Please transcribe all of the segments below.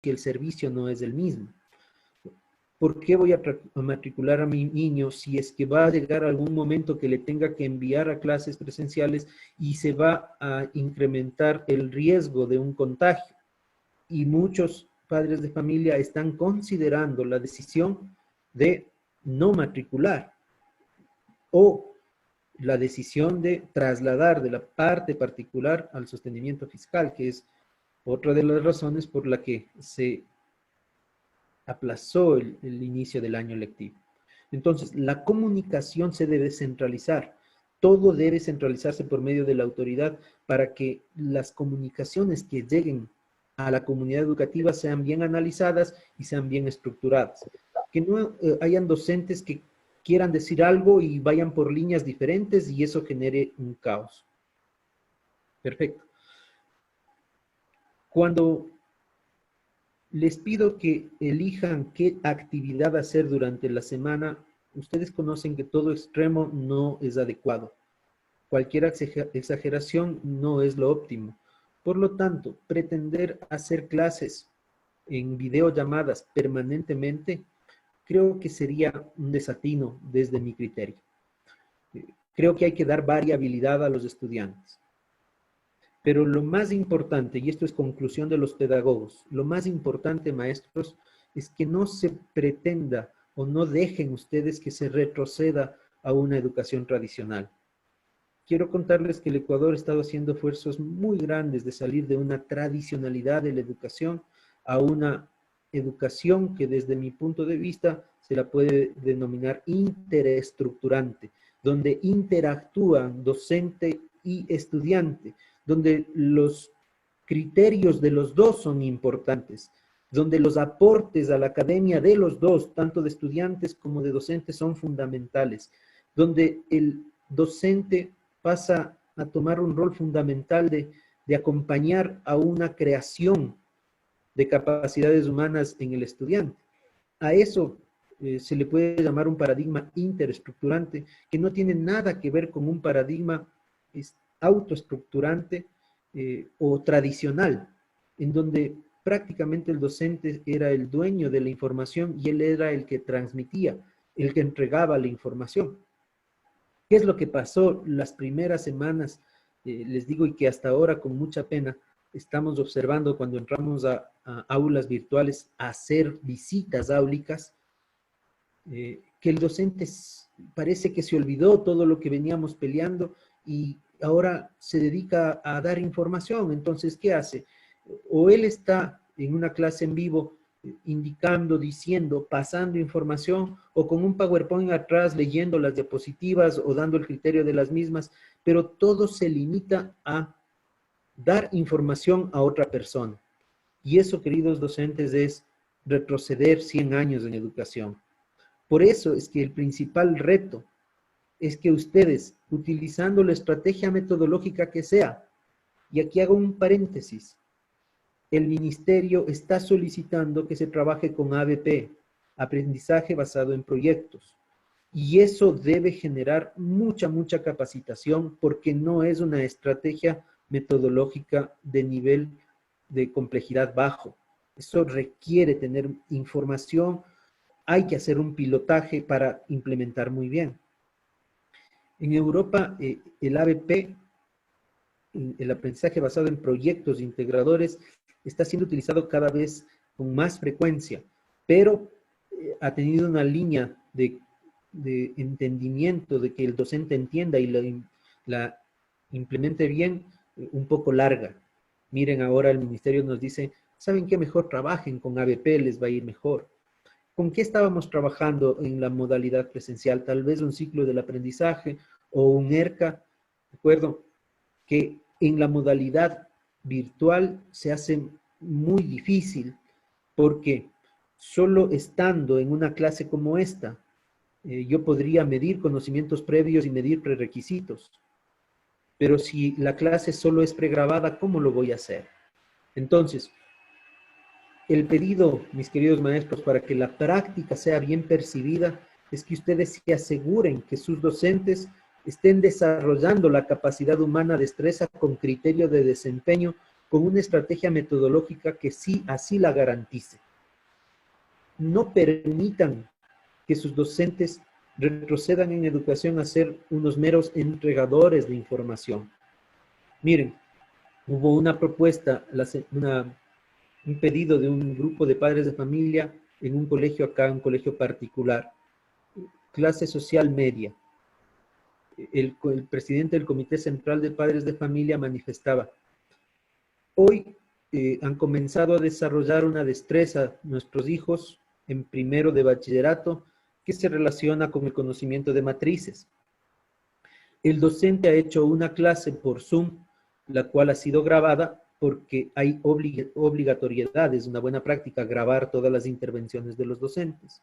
que el servicio no es el mismo. ¿Por qué voy a matricular a mi niño si es que va a llegar algún momento que le tenga que enviar a clases presenciales y se va a incrementar el riesgo de un contagio? Y muchos padres de familia están considerando la decisión de no matricular o la decisión de trasladar de la parte particular al sostenimiento fiscal, que es otra de las razones por la que se aplazó el inicio del año lectivo. Entonces, la comunicación se debe centralizar. Todo debe centralizarse por medio de la autoridad para que las comunicaciones que lleguen a la comunidad educativa sean bien analizadas y sean bien estructuradas. Que no hayan docentes que quieran decir algo y vayan por líneas diferentes y eso genere un caos. Perfecto. Cuando les pido que elijan qué actividad hacer durante la semana, ustedes conocen que todo extremo no es adecuado. Cualquier exageración no es lo óptimo. Por lo tanto, pretender hacer clases en videollamadas permanentemente, creo que sería un desatino desde mi criterio. Creo que hay que dar variabilidad a los estudiantes. Pero lo más importante, y esto es conclusión de los pedagogos, lo más importante, maestros, es que no se pretenda o no dejen ustedes que se retroceda a una educación tradicional. Quiero contarles que el Ecuador ha estado haciendo esfuerzos muy grandes de salir de una tradicionalidad de la educación a una educación que desde mi punto de vista se la puede denominar interestructurante, donde interactúan docente y estudiante, donde los criterios de los dos son importantes, donde los aportes a la academia de los dos, tanto de estudiantes como de docentes, son fundamentales, donde el docente pasa a tomar un rol fundamental de acompañar a una creación de capacidades humanas en el estudiante. A eso se le puede llamar un paradigma interestructurante, que no tiene nada que ver con un paradigma autoestructurante o tradicional, en donde prácticamente el docente era el dueño de la información y él era el que transmitía, el que entregaba la información. ¿Qué es lo que pasó las primeras semanas? Les digo, y que hasta ahora con mucha pena estamos observando cuando entramos a aulas virtuales a hacer visitas áulicas, que el docente parece que se olvidó todo lo que veníamos peleando y ahora se dedica a dar información. Entonces, ¿qué hace? O él está en una clase en vivo indicando, diciendo, pasando información, o con un PowerPoint atrás leyendo las diapositivas o dando el criterio de las mismas, pero todo se limita a dar información a otra persona. Y eso, queridos docentes, es retroceder 100 años en educación. Por eso es que el principal reto es que ustedes, utilizando la estrategia metodológica que sea, y aquí hago un paréntesis, el ministerio está solicitando que se trabaje con ABP, aprendizaje basado en proyectos, y eso debe generar mucha capacitación porque no es una estrategia metodológica de nivel de complejidad bajo. Eso requiere tener información, hay que hacer un pilotaje para implementar muy bien. En Europa, el ABP, el aprendizaje basado en proyectos integradores, está siendo utilizado cada vez con más frecuencia, pero ha tenido una línea de entendimiento, de que el docente entienda y la implemente bien, un poco larga. Miren, ahora el ministerio nos dice, ¿saben qué? Mejor trabajen con ABP, les va a ir mejor. ¿Con qué estábamos trabajando en la modalidad presencial? Tal vez un ciclo del aprendizaje o un ERCA. Recuerdo que en la modalidad virtual se hace muy difícil porque solo estando en una clase como esta, yo podría medir conocimientos previos y medir prerequisitos. Pero si la clase solo es pregrabada, ¿cómo lo voy a hacer? Entonces, el pedido, mis queridos maestros, para que la práctica sea bien percibida, es que ustedes se aseguren que sus docentes estén desarrollando la capacidad humana, destreza con criterio de desempeño con una estrategia metodológica que sí así la garantice. No permitan que sus docentes retrocedan en educación a ser unos meros entregadores de información. Miren, hubo una propuesta, un pedido de un grupo de padres de familia en un colegio acá, un colegio particular, clase social media. El presidente del Comité Central de Padres de Familia manifestaba: hoy han comenzado a desarrollar una destreza nuestros hijos en primero de bachillerato que se relaciona con el conocimiento de matrices. El docente ha hecho una clase por Zoom, la cual ha sido grabada porque hay obligatoriedad, es una buena práctica grabar todas las intervenciones de los docentes.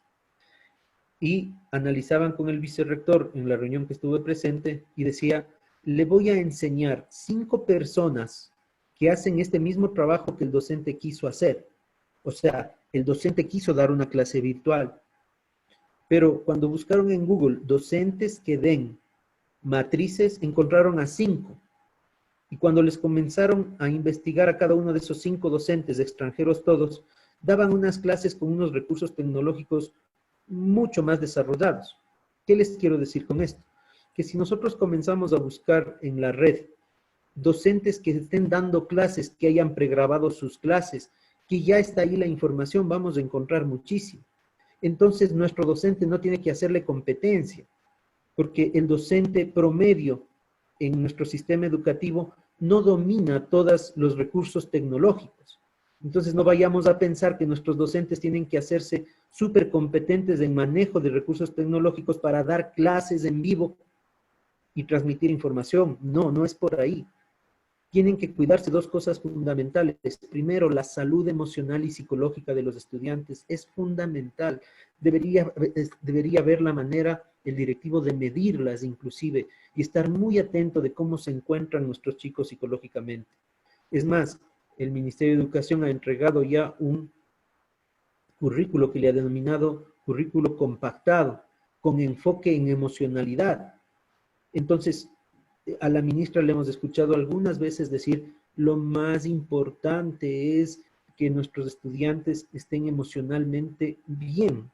Y analizaban con el vicerrector en la reunión que estuve presente y decía: le voy a enseñar 5 personas que hacen este mismo trabajo que el docente quiso hacer. O sea, el docente quiso dar una clase virtual, pero cuando buscaron en Google docentes que den matrices, encontraron a 5. Y cuando les comenzaron a investigar a cada uno de esos 5 docentes, extranjeros todos, daban unas clases con unos recursos tecnológicos mucho más desarrollados. ¿Qué les quiero decir con esto? Que si nosotros comenzamos a buscar en la red docentes que estén dando clases, que hayan pregrabado sus clases, que ya está ahí la información, vamos a encontrar muchísimo. Entonces nuestro docente no tiene que hacerle competencia, porque el docente promedio en nuestro sistema educativo no domina todos los recursos tecnológicos. Entonces no vayamos a pensar que nuestros docentes tienen que hacerse súper competentes en manejo de recursos tecnológicos para dar clases en vivo y transmitir información. No, no es por ahí. Tienen que cuidarse 2 cosas fundamentales. Primero, la salud emocional y psicológica de los estudiantes es fundamental. Debería haber la manera, el directivo, de medirlas inclusive y estar muy atento de cómo se encuentran nuestros chicos psicológicamente. Es más, el Ministerio de Educación ha entregado ya un currículo que le ha denominado currículo compactado, con enfoque en emocionalidad. Entonces, a la ministra le hemos escuchado algunas veces decir: lo más importante es que nuestros estudiantes estén emocionalmente bien.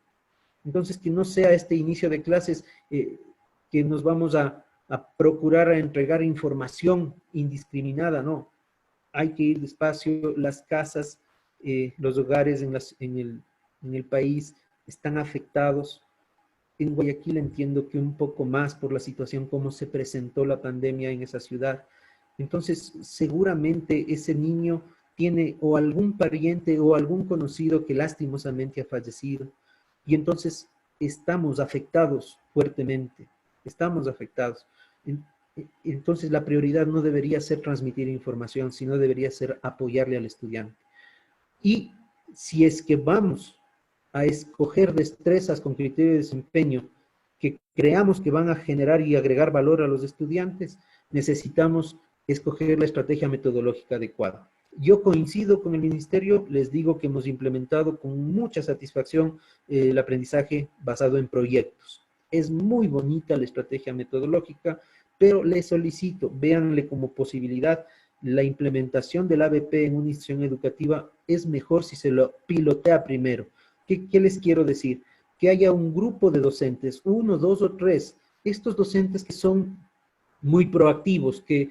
Entonces, que no sea este inicio de clases que nos vamos a procurar a entregar información indiscriminada, no. Hay que ir despacio. Las casas, los hogares en el país están afectados. En Guayaquil entiendo que un poco más por la situación, cómo se presentó la pandemia en esa ciudad. Entonces, seguramente ese niño tiene o algún pariente o algún conocido que lastimosamente ha fallecido. Y entonces estamos afectados fuertemente, estamos afectados. Entonces la prioridad no debería ser transmitir información, sino debería ser apoyarle al estudiante. Y si es que vamos a escoger destrezas con criterio de desempeño que creamos que van a generar y agregar valor a los estudiantes, necesitamos escoger la estrategia metodológica adecuada. Yo coincido con el ministerio, les digo que hemos implementado con mucha satisfacción el aprendizaje basado en proyectos. Es muy bonita la estrategia metodológica, pero les solicito, véanle como posibilidad. La implementación del ABP en una institución educativa es mejor si se lo pilotea primero. ¿Qué les quiero decir? Que haya un grupo de docentes, 1, 2 o 3, estos docentes que son muy proactivos, que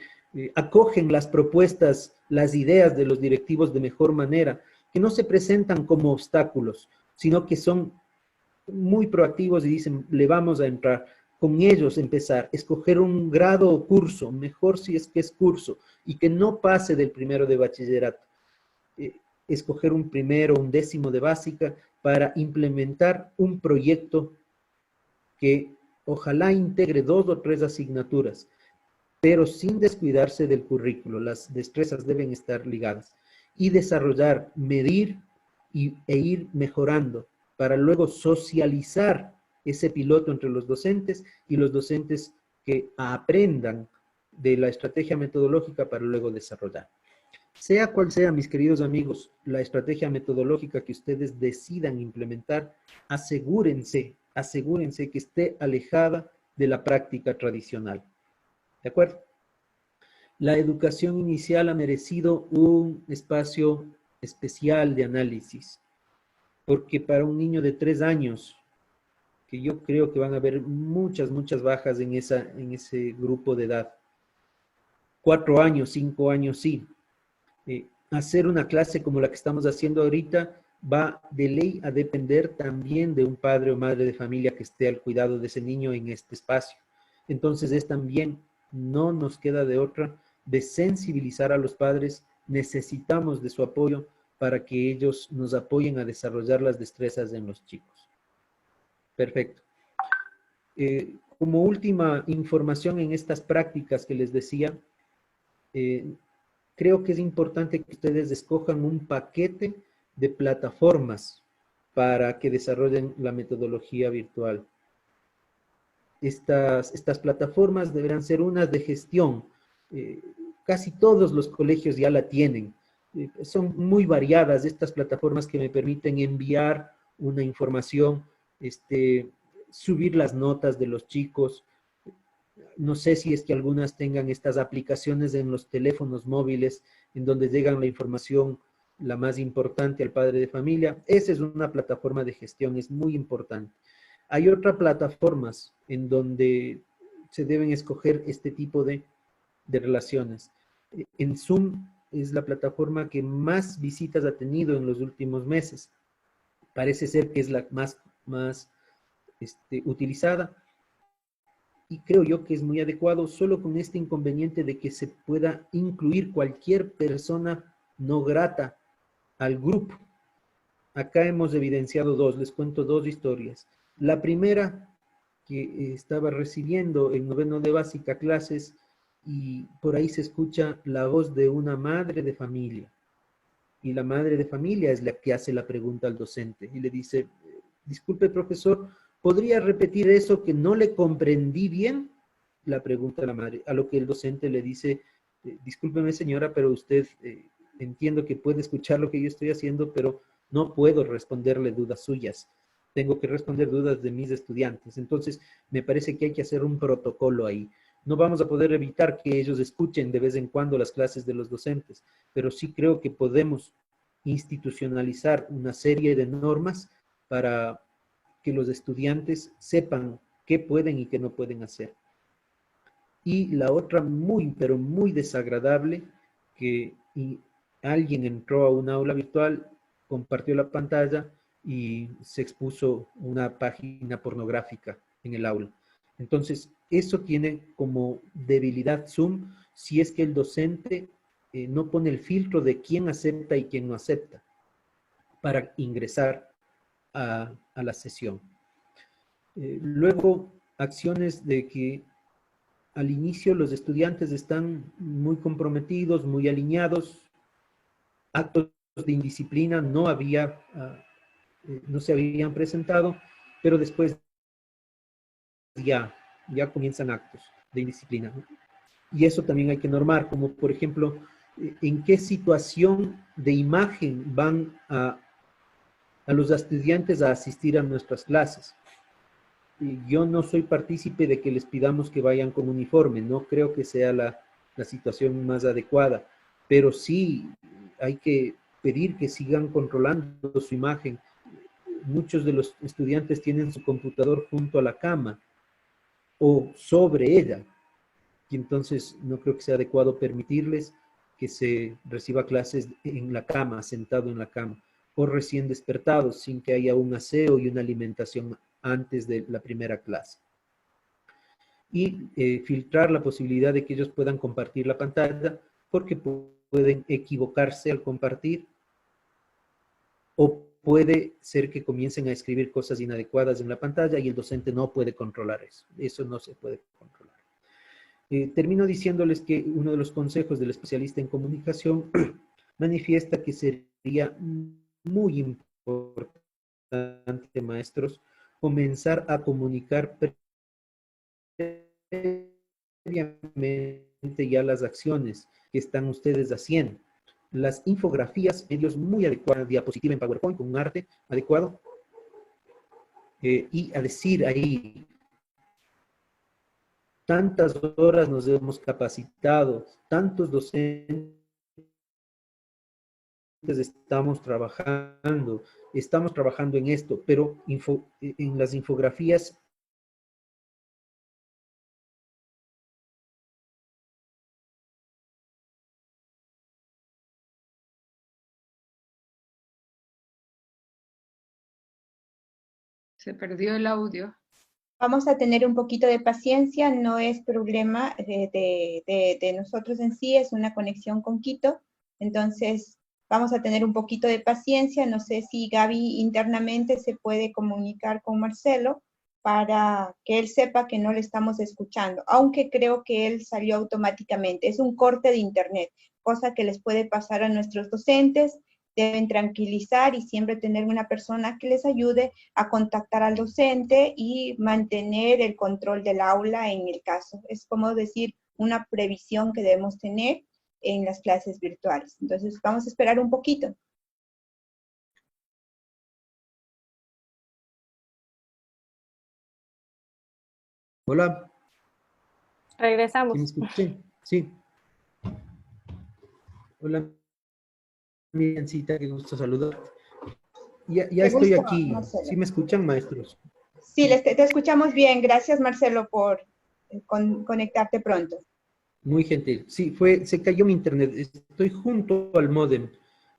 acogen las propuestas, las ideas de los directivos de mejor manera, que no se presentan como obstáculos, sino que son muy proactivos y dicen: le vamos a entrar. Con ellos empezar, escoger un grado o curso, mejor si es que es curso, y que no pase del primero de bachillerato. Escoger un primero, un décimo de básica para implementar un proyecto que ojalá integre 2 o 3 asignaturas, pero sin descuidarse del currículo. Las destrezas deben estar ligadas. Y desarrollar, medir e ir mejorando para luego socializar ese piloto entre los docentes y los docentes que aprendan de la estrategia metodológica para luego desarrollar. Sea cual sea, mis queridos amigos, la estrategia metodológica que ustedes decidan implementar, asegúrense que esté alejada de la práctica tradicional. ¿De acuerdo? La educación inicial ha merecido un espacio especial de análisis, porque para un niño de 3 años, que yo creo que van a haber muchas bajas en ese grupo de edad, 4 años, 5 años, sí. Hacer una clase como la que estamos haciendo ahorita va de ley a depender también de un padre o madre de familia que esté al cuidado de ese niño en este espacio. Entonces es también, no nos queda de otra, de sensibilizar a los padres. Necesitamos de su apoyo para que ellos nos apoyen a desarrollar las destrezas en los chicos. Perfecto. Como última información en estas prácticas que les decía, creo que es importante que ustedes escojan un paquete de plataformas para que desarrollen la metodología virtual. Estas plataformas deberán ser unas de gestión. Casi todos los colegios ya la tienen. Son muy variadas estas plataformas que me permiten enviar una información, subir las notas de los chicos. No sé si es que algunas tengan estas aplicaciones en los teléfonos móviles en donde llegan la información, la más importante, al padre de familia. Esa es una plataforma de gestión, es muy importante. Hay otras plataformas en donde se deben escoger este tipo de relaciones. En Zoom es la plataforma que más visitas ha tenido en los últimos meses. Parece ser que es la más utilizada. Y creo yo que es muy adecuado, solo con este inconveniente de que se pueda incluir cualquier persona no grata al grupo. Acá hemos evidenciado dos, les cuento dos historias. La primera, que estaba recibiendo en noveno de básica clases y por ahí se escucha la voz de una madre de familia. Y la madre de familia es la que hace la pregunta al docente y le dice, disculpe profesor, ¿podría repetir eso que no le comprendí bien? La pregunta a la madre, a lo que el docente le dice, discúlpeme señora, pero usted entiendo que puede escuchar lo que yo estoy haciendo, pero no puedo responderle dudas suyas. Tengo que responder dudas de mis estudiantes. Entonces, me parece que hay que hacer un protocolo ahí. No vamos a poder evitar que ellos escuchen de vez en cuando las clases de los docentes, pero sí creo que podemos institucionalizar una serie de normas para que los estudiantes sepan qué pueden y qué no pueden hacer. Y la otra pero muy desagradable, que alguien entró a un aula virtual, compartió la pantalla y se expuso una página pornográfica en el aula. Entonces, eso tiene como debilidad Zoom si es que el docente no pone el filtro de quién acepta y quién no acepta para ingresar a la sesión. Luego, acciones de que al inicio los estudiantes están muy comprometidos, muy alineados, actos de indisciplina no se habían presentado, pero después ya comienzan actos de indisciplina. Y eso también hay que normar, como por ejemplo, en qué situación de imagen van a los estudiantes a asistir a nuestras clases. Yo no soy partícipe de que les pidamos que vayan con uniforme, no creo que sea la situación más adecuada, pero sí hay que pedir que sigan controlando su imagen. Muchos de los estudiantes tienen su computador junto a la cama o sobre ella, y entonces no creo que sea adecuado permitirles que se reciba clases en la cama, sentado en la cama, o recién despertados, sin que haya un aseo y una alimentación antes de la primera clase. Y filtrar la posibilidad de que ellos puedan compartir la pantalla, porque pueden equivocarse al compartir, o puede ser que comiencen a escribir cosas inadecuadas en la pantalla y el docente no puede controlar eso. Eso no se puede controlar. Termino diciéndoles que uno de los consejos del especialista en comunicación manifiesta que sería muy importante, maestros, comenzar a comunicar previamente ya las acciones que están ustedes haciendo. Las infografías, medios muy adecuados, diapositiva en PowerPoint con un arte adecuado, y a decir ahí, tantas horas nos hemos capacitado, tantos docentes estamos trabajando en esto, pero en las infografías Se perdió el audio. Vamos a tener un poquito de paciencia, no es problema de nosotros en sí, es una conexión con Quito, entonces vamos a tener un poquito de paciencia, no sé si Gaby internamente se puede comunicar con Marcelo para que él sepa que no le estamos escuchando, aunque creo que él salió automáticamente, es un corte de internet, cosa que les puede pasar a nuestros docentes, deben tranquilizar y siempre tener una persona que les ayude a contactar al docente y mantener el control del aula en el caso. Es como decir una previsión que debemos tener en las clases virtuales. Entonces, vamos a esperar un poquito. Hola, ¿sí me Regresamos. escuchan? Sí. Hola, Miriancita, qué gusto saludarte. Ya Qué estoy gusto, aquí. Marcelo. ¿Sí me escuchan, maestros? Sí, te escuchamos bien. Gracias, Marcelo, por conectarte pronto. Muy gentil. Sí, se cayó mi internet. Estoy junto al módem,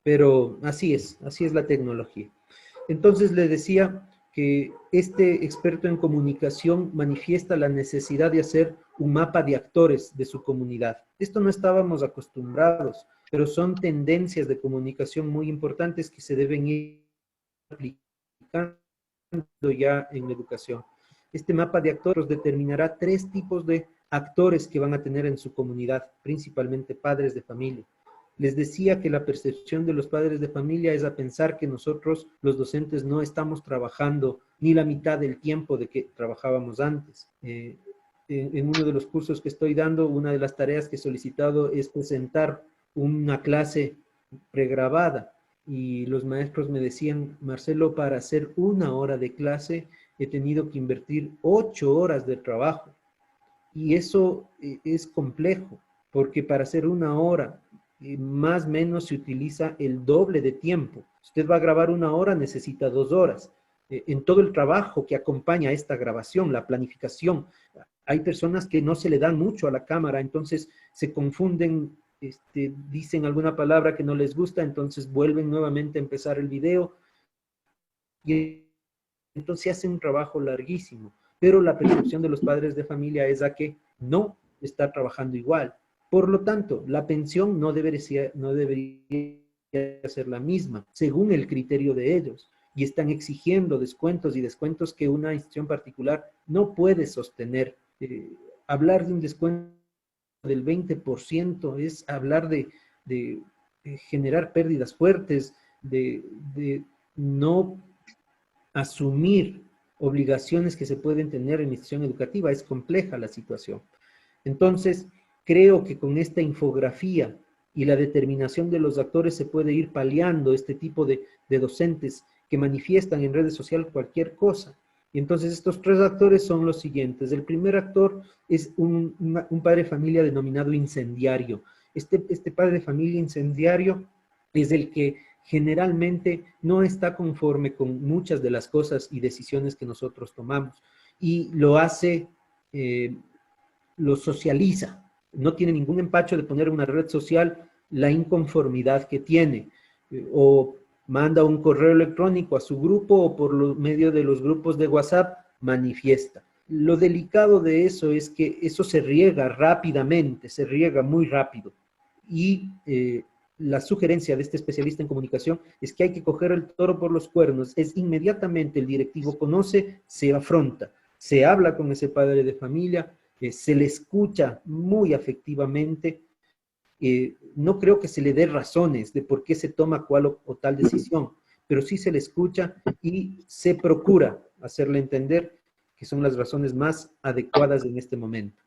pero así es la tecnología. Entonces le decía que este experto en comunicación manifiesta la necesidad de hacer un mapa de actores de su comunidad. Esto no estábamos acostumbrados, pero son tendencias de comunicación muy importantes que se deben ir aplicando ya en la educación. Este mapa de actores determinará 3 tipos de actores que van a tener en su comunidad, principalmente padres de familia. Les decía que la percepción de los padres de familia es a pensar que nosotros, los docentes, no estamos trabajando ni la mitad del tiempo de que trabajábamos antes. En uno de los cursos que estoy dando, una de las tareas que he solicitado es presentar una clase pregrabada y los maestros me decían, Marcelo, para hacer 1 hora de clase he tenido que invertir 8 horas de trabajo. Y eso es complejo, porque para hacer 1 hora, más o menos se utiliza el doble de tiempo. Si usted va a grabar 1 hora, necesita 2 horas. En todo el trabajo que acompaña a esta grabación, la planificación, hay personas que no se le dan mucho a la cámara, entonces se confunden, dicen alguna palabra que no les gusta, entonces vuelven nuevamente a empezar el video y entonces se hace un trabajo larguísimo, pero la percepción de los padres de familia es a que no está trabajando igual. Por lo tanto, la pensión no debería ser la misma, según el criterio de ellos. Y están exigiendo descuentos y descuentos que una institución particular no puede sostener. Hablar de un descuento del 20% es hablar de generar pérdidas fuertes, de no asumir obligaciones que se pueden tener en la institución educativa. Es compleja la situación. Entonces, creo que con esta infografía y la determinación de los actores se puede ir paliando este tipo de docentes que manifiestan en redes sociales cualquier cosa. Y entonces estos 3 actores son los siguientes. El primer actor es un padre de familia denominado incendiario. Este padre de familia incendiario es el que generalmente no está conforme con muchas de las cosas y decisiones que nosotros tomamos. Y lo hace, lo socializa. No tiene ningún empacho de poner en una red social la inconformidad que tiene. O manda un correo electrónico a su grupo o por medio de los grupos de WhatsApp manifiesta. Lo delicado de eso es que eso se riega rápidamente, se riega muy rápido. Y la sugerencia de este especialista en comunicación es que hay que coger el toro por los cuernos. Es inmediatamente el directivo conoce, se afronta, se habla con ese padre de familia, se le escucha muy afectivamente. No creo que se le dé razones de por qué se toma cual o tal decisión, pero sí se le escucha y se procura hacerle entender que son las razones más adecuadas en este momento.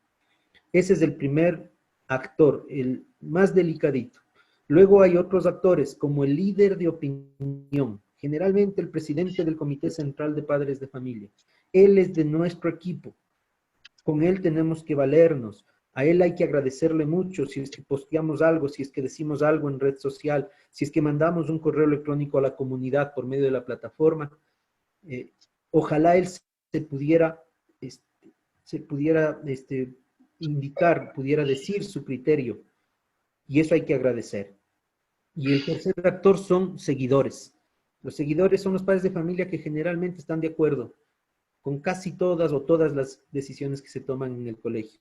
Ese es el primer actor, el más delicadito. Luego hay otros actores, como el líder de opinión, generalmente el presidente del Comité Central de Padres de Familia. Él es de nuestro equipo. Con él tenemos que valernos. A él hay que agradecerle mucho si es que posteamos algo, si es que decimos algo en red social, si es que mandamos un correo electrónico a la comunidad por medio de la plataforma. Ojalá él se pudiera, indicar, pudiera decir su criterio, y eso hay que agradecer. Y el tercer actor son seguidores. Los seguidores son los padres de familia que generalmente están de acuerdo con casi todas o todas las decisiones que se toman en el colegio.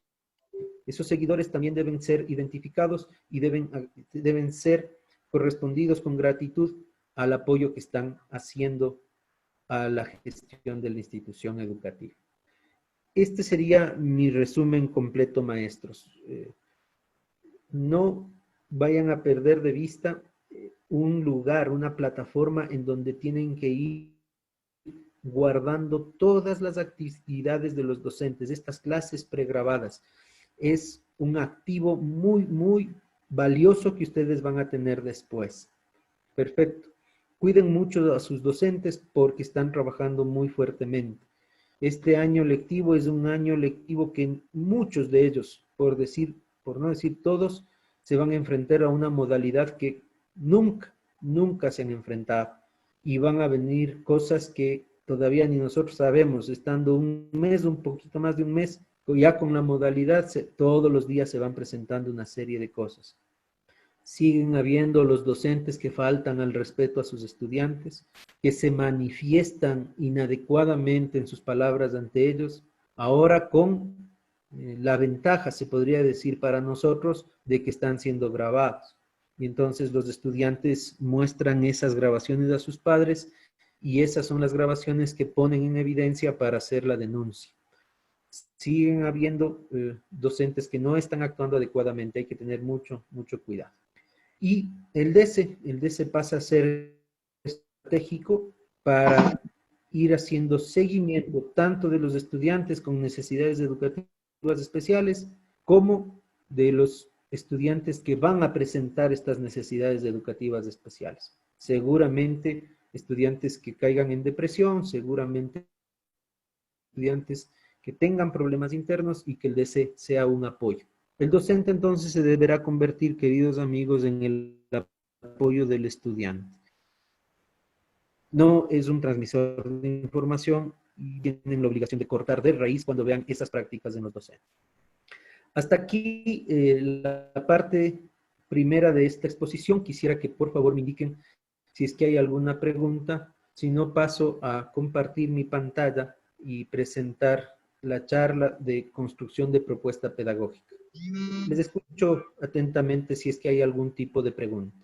Esos seguidores también deben ser identificados y deben ser correspondidos con gratitud al apoyo que están haciendo a la gestión de la institución educativa. Este sería mi resumen completo, maestros. No vayan a perder de vista un lugar, una plataforma en donde tienen que ir guardando todas las actividades de los docentes, estas clases pregrabadas. Es un activo muy, muy valioso que ustedes van a tener después. Perfecto. Cuiden mucho a sus docentes porque están trabajando muy fuertemente. Este año lectivo es un año lectivo que muchos de ellos, por no decir todos, se van a enfrentar a una modalidad que nunca se han enfrentado. Y van a venir cosas que todavía ni nosotros sabemos, estando un mes, un poquito más de un mes, ya con la modalidad, todos los días se van presentando una serie de cosas. Siguen habiendo los docentes que faltan al respeto a sus estudiantes, que se manifiestan inadecuadamente en sus palabras ante ellos, ahora con la ventaja, se podría decir para nosotros, de que están siendo grabados. Y entonces los estudiantes muestran esas grabaciones a sus padres y esas son las grabaciones que ponen en evidencia para hacer la denuncia. Siguen habiendo docentes que no están actuando adecuadamente, hay que tener mucho cuidado. Y el DESE pasa a ser estratégico para ir haciendo seguimiento tanto de los estudiantes con necesidades educativas especiales como de los estudiantes que van a presentar estas necesidades educativas especiales. Seguramente estudiantes que caigan en depresión, seguramente estudiantes que tengan problemas internos y que el DESE sea un apoyo. El docente entonces se deberá convertir, queridos amigos, en el apoyo del estudiante. No es un transmisor de información y tienen la obligación de cortar de raíz cuando vean esas prácticas en los docentes. Hasta aquí la parte primera de esta exposición. Quisiera que por favor me indiquen si es que hay alguna pregunta. Si no, paso a compartir mi pantalla y presentar la charla de construcción de propuesta pedagógica. Les escucho atentamente si es que hay algún tipo de pregunta.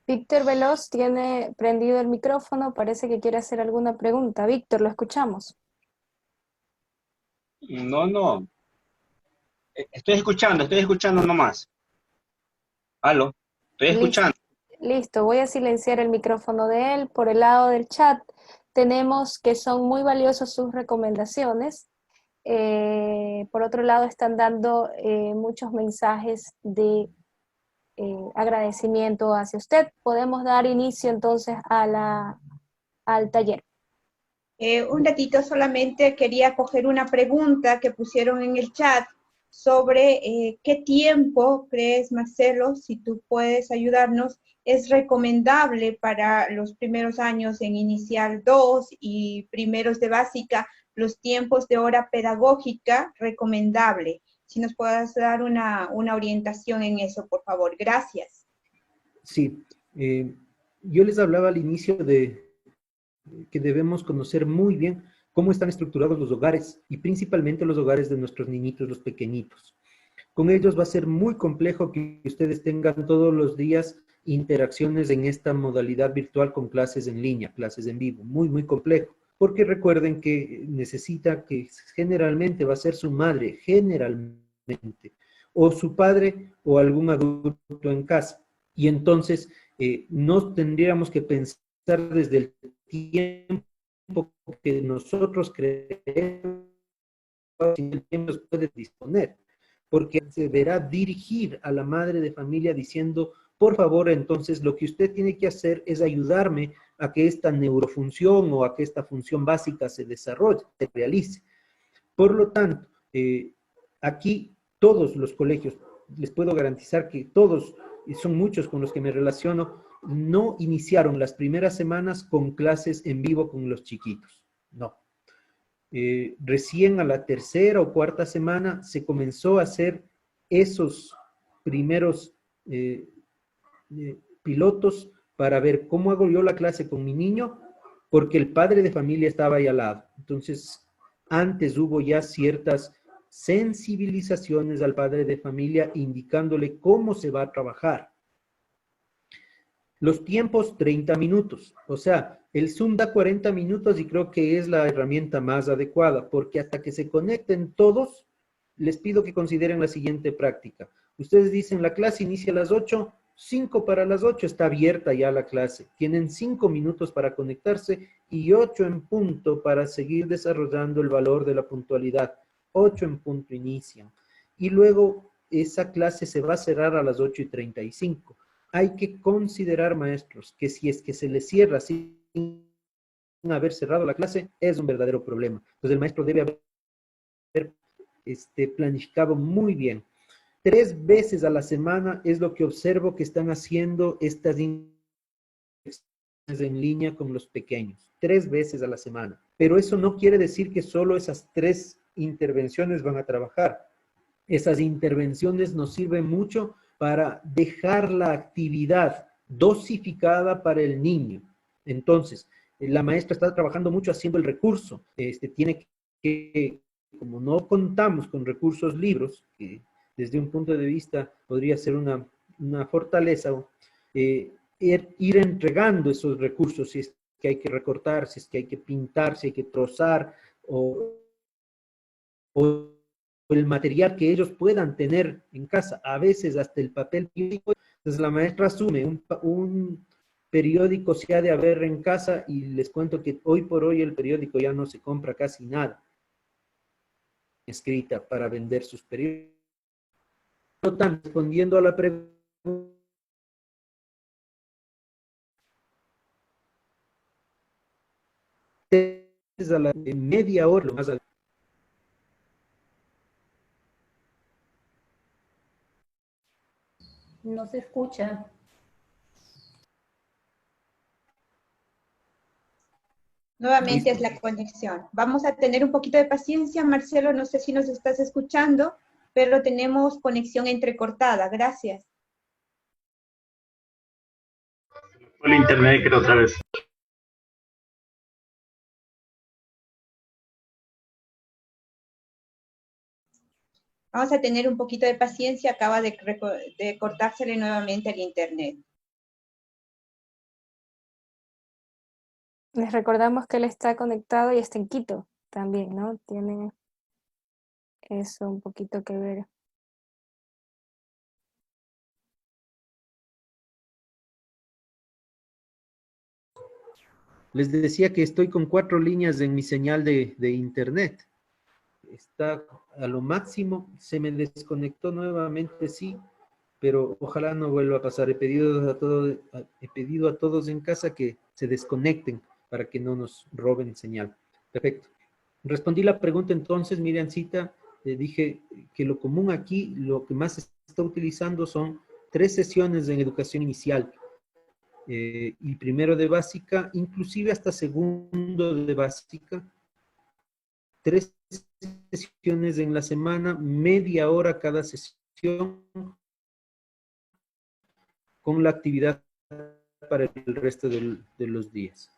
Víctor Veloz tiene prendido el micrófono, parece que quiere hacer alguna pregunta. Víctor, lo escuchamos. No. Estoy escuchando nomás. ¿Aló? Estoy escuchando. Listo, voy a silenciar el micrófono de él. Por el lado del chat tenemos que son muy valiosas sus recomendaciones. Por otro lado están dando muchos mensajes de agradecimiento hacia usted. Podemos dar inicio entonces al taller. Un ratito solamente quería coger una pregunta que pusieron en el chat sobre qué tiempo crees, Marcelo, si tú puedes ayudarnos, es recomendable para los primeros años en Inicial 2 y primeros de básica, los tiempos de hora pedagógica recomendable. Si nos puedes dar una orientación en eso, por favor. Gracias. Sí, yo les hablaba al inicio de que debemos conocer muy bien cómo están estructurados los hogares y principalmente los hogares de nuestros niñitos, los pequeñitos. Con ellos va a ser muy complejo que ustedes tengan todos los días interacciones en esta modalidad virtual con clases en línea, clases en vivo, muy complejo. Porque recuerden que necesita que generalmente va a ser su madre, generalmente, o su padre o algún adulto en casa. Y entonces no tendríamos que pensar desde el tiempo que nosotros creemos que el tiempo nos puede disponer, porque se verá dirigir a la madre de familia diciendo por favor, entonces, lo que usted tiene que hacer es ayudarme a que esta neurofunción o a que esta función básica se desarrolle, se realice. Por lo tanto, aquí todos los colegios, les puedo garantizar que todos, y son muchos con los que me relaciono, no iniciaron las primeras semanas con clases en vivo con los chiquitos, no. Recién a la tercera o cuarta semana se comenzó a hacer esos primeros pilotos para ver cómo hago yo la clase con mi niño, porque el padre de familia estaba ahí al lado. Entonces, antes hubo ya ciertas sensibilizaciones al padre de familia indicándole cómo se va a trabajar. Los tiempos, 30 minutos. O sea, el Zoom da 40 minutos y creo que es la herramienta más adecuada, porque hasta que se conecten todos, les pido que consideren la siguiente práctica. Ustedes dicen, la clase inicia a las 8, 5 para las 8 está abierta ya la clase. Tienen 5 minutos para conectarse y 8 en punto para seguir desarrollando el valor de la puntualidad. 8 en punto inician. Y luego esa clase se va a cerrar a las 8:35. Hay que considerar, maestros, que si es que se les cierra sin haber cerrado la clase, es un verdadero problema. Entonces el maestro debe haber planificado muy bien. 3 veces a la semana es lo que observo que están haciendo estas en línea con los pequeños. 3 veces a la semana. Pero eso no quiere decir que solo esas 3 intervenciones van a trabajar. Esas intervenciones nos sirven mucho para dejar la actividad dosificada para el niño. Entonces, la maestra está trabajando mucho haciendo el recurso. Tiene que, como no contamos con recursos libros, que desde un punto de vista podría ser una fortaleza, ir entregando esos recursos, si es que hay que recortar, si es que hay que pintar, si hay que trozar, o el material que ellos puedan tener en casa, a veces hasta el papel periódico. Entonces la maestra asume un periódico se ha de haber en casa y les cuento que hoy por hoy el periódico ya no se compra casi nada escrita para vender sus periódicos. No están respondiendo a la pregunta. A la media hora, lo más no se escucha. Nuevamente es la conexión. Vamos a tener un poquito de paciencia, Marcelo, no sé si nos estás escuchando, pero tenemos conexión entrecortada. Gracias. El internet, creo, otra vez. Vamos a tener un poquito de paciencia, acaba de cortársele nuevamente el internet. Les recordamos que él está conectado y está en Quito también, ¿no? Tiene eso un poquito que ver. Les decía que estoy con 4 líneas en mi señal de internet. Está a lo máximo, se me desconectó nuevamente, sí, pero ojalá no vuelva a pasar. He pedido a todos en casa que se desconecten para que no nos roben señal. Perfecto. Respondí la pregunta entonces, Miriamcita, dije que lo común aquí, lo que más se está utilizando son 3 sesiones en educación inicial. Y primero de básica, inclusive hasta segundo de básica, 3 sesiones en la semana, media hora cada sesión, con la actividad para el resto de los días.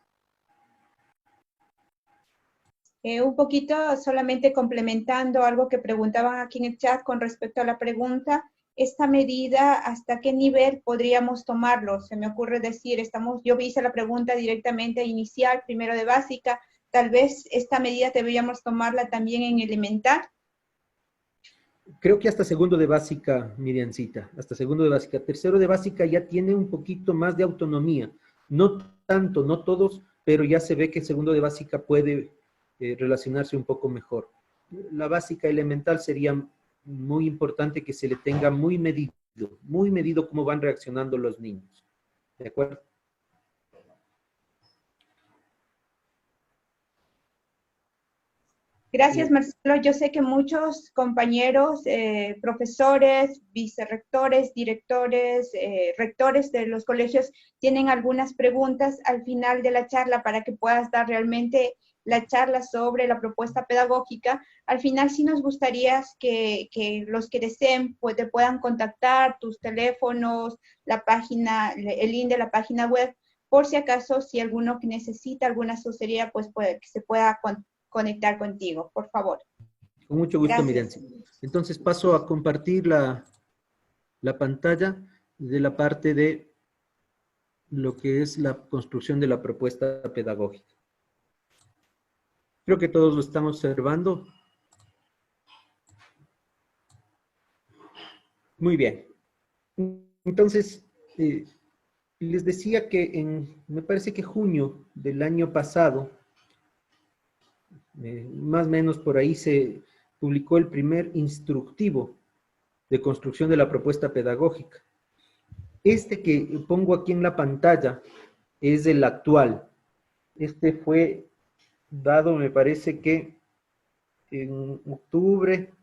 Un poquito solamente complementando algo que preguntaban aquí en el chat con respecto a la pregunta, esta medida, ¿hasta qué nivel podríamos tomarlo? Se me ocurre decir, yo hice la pregunta directamente inicial, primero de básica, tal vez esta medida deberíamos tomarla también en elemental. Creo que hasta segundo de básica, Miriamcita, hasta segundo de básica. Tercero de básica ya tiene un poquito más de autonomía. No tanto, no todos, pero ya se ve que segundo de básica puede relacionarse un poco mejor. La básica elemental sería muy importante que se le tenga muy medido muy medido cómo van reaccionando los niños. ¿De acuerdo? Gracias, Marcelo. Yo sé que muchos compañeros, profesores, vicerrectores, directores, rectores de los colegios tienen algunas preguntas al final de la charla para que puedas dar realmente la charla sobre la propuesta pedagógica. Al final sí nos gustaría que los que deseen pues, te puedan contactar, tus teléfonos, la página, el link de la página web, por si acaso, si alguno que necesita alguna asesoría, pues que se pueda conectar contigo, por favor. Con mucho gusto, Gracias. Miriam. Entonces paso a compartir la pantalla de la parte de lo que es la construcción de la propuesta pedagógica. Creo que todos lo están observando. Muy bien. Entonces, les decía que me parece que junio del año pasado, más o menos por ahí se publicó el primer instructivo de construcción de la propuesta pedagógica. Este que pongo aquí en la pantalla es el actual. Este fue dado, me parece que en octubre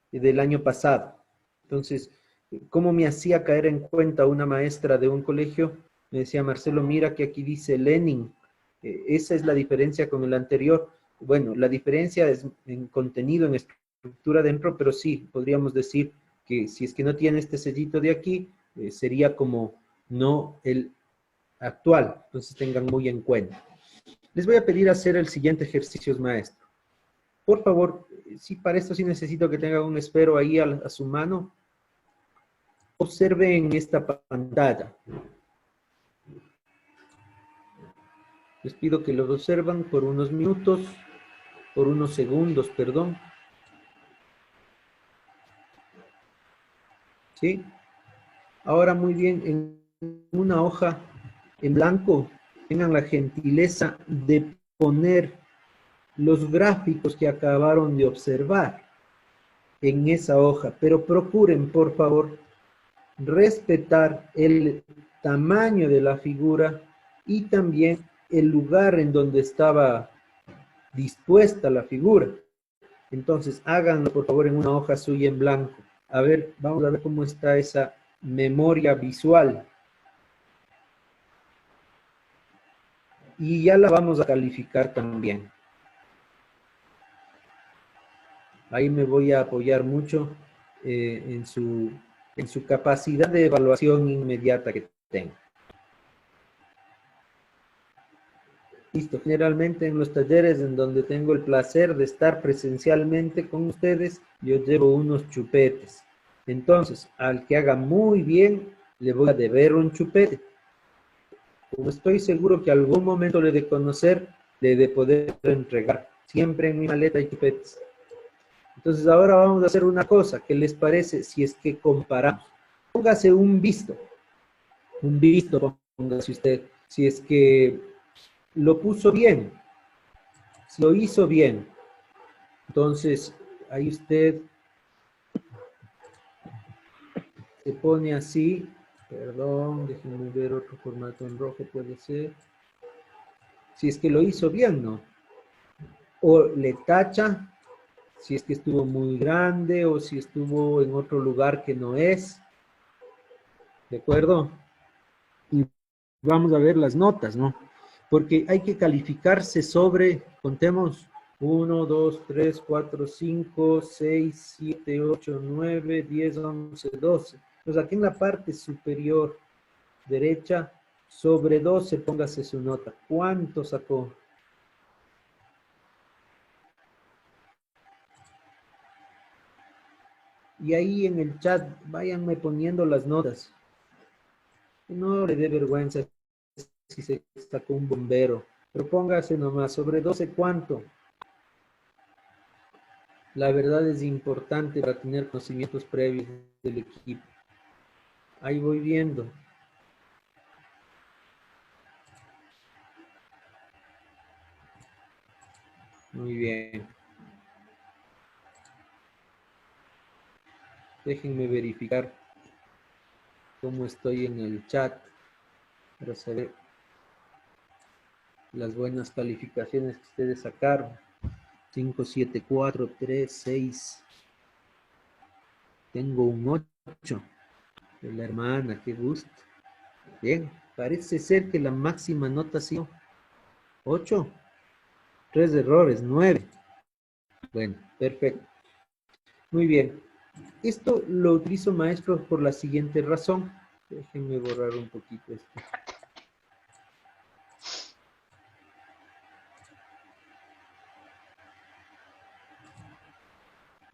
del año pasado. Entonces, ¿cómo me hacía caer en cuenta una maestra de un colegio? Me decía, Marcelo, mira que aquí dice Lenin. Esa es la diferencia con el anterior. Bueno, la diferencia es en contenido, en estructura dentro, pero sí, podríamos decir que si es que no tiene este sellito de aquí, sería como no el actual. Entonces tengan muy en cuenta. Les voy a pedir hacer el siguiente ejercicio, maestro. Por favor, sí, para esto sí necesito que tengan un esfero ahí a su mano. Observen esta pantalla. Les pido que lo observen por unos minutos, por unos segundos, perdón. ¿Sí? Ahora muy bien, en una hoja en blanco, tengan la gentileza de poner los gráficos que acabaron de observar en esa hoja, pero procuren, por favor, respetar el tamaño de la figura y también el lugar en donde estaba dispuesta la figura. Entonces, háganlo, por favor, en una hoja suya en blanco. A ver, vamos a ver cómo está esa memoria visual. Y ya la vamos a calificar también. Ahí me voy a apoyar mucho en su capacidad de evaluación inmediata que tenga. Listo, generalmente en los talleres en donde tengo el placer de estar presencialmente con ustedes, yo llevo unos chupetes. Entonces, al que haga muy bien, le voy a deber un chupete. Como estoy seguro que algún momento le he de conocer, le he de poder entregar. Siempre en mi maleta hay chupetes. Entonces ahora vamos a hacer una cosa, ¿qué les parece si es que comparamos? Póngase un visto, póngase usted, si es que lo puso bien, si lo hizo bien. Entonces, ahí usted se pone así, perdón, déjenme ver otro formato en rojo, puede ser. Si es que lo hizo bien, ¿no? O le tacha, si es que estuvo muy grande o si estuvo en otro lugar que no es. ¿De acuerdo? Y vamos a ver las notas, ¿no? Porque hay que calificarse sobre, contemos, 1, 2, 3, 4, 5, 6, 7, 8, 9, 10, 11, 12. Pues aquí en la parte superior derecha, sobre 12, póngase su nota. ¿Cuánto sacó? Y ahí en el chat, váyanme poniendo las notas. No le dé vergüenza si se sacó un bombero. Pero póngase nomás, sobre 12, ¿cuánto? La verdad es importante para tener conocimientos previos del equipo. Ahí voy viendo. Muy bien. Déjenme verificar. cómo estoy en el chat para saber las buenas calificaciones que ustedes sacaron. 5, 7, 4, 3, 6. Tengo un 8 de la hermana, qué gusto. Bien, parece ser que la máxima nota ha sido 8. 3 errores, 9. Bueno, perfecto. Muy bien. Esto lo utilizo, maestro, por la siguiente razón. Déjenme borrar un poquito esto.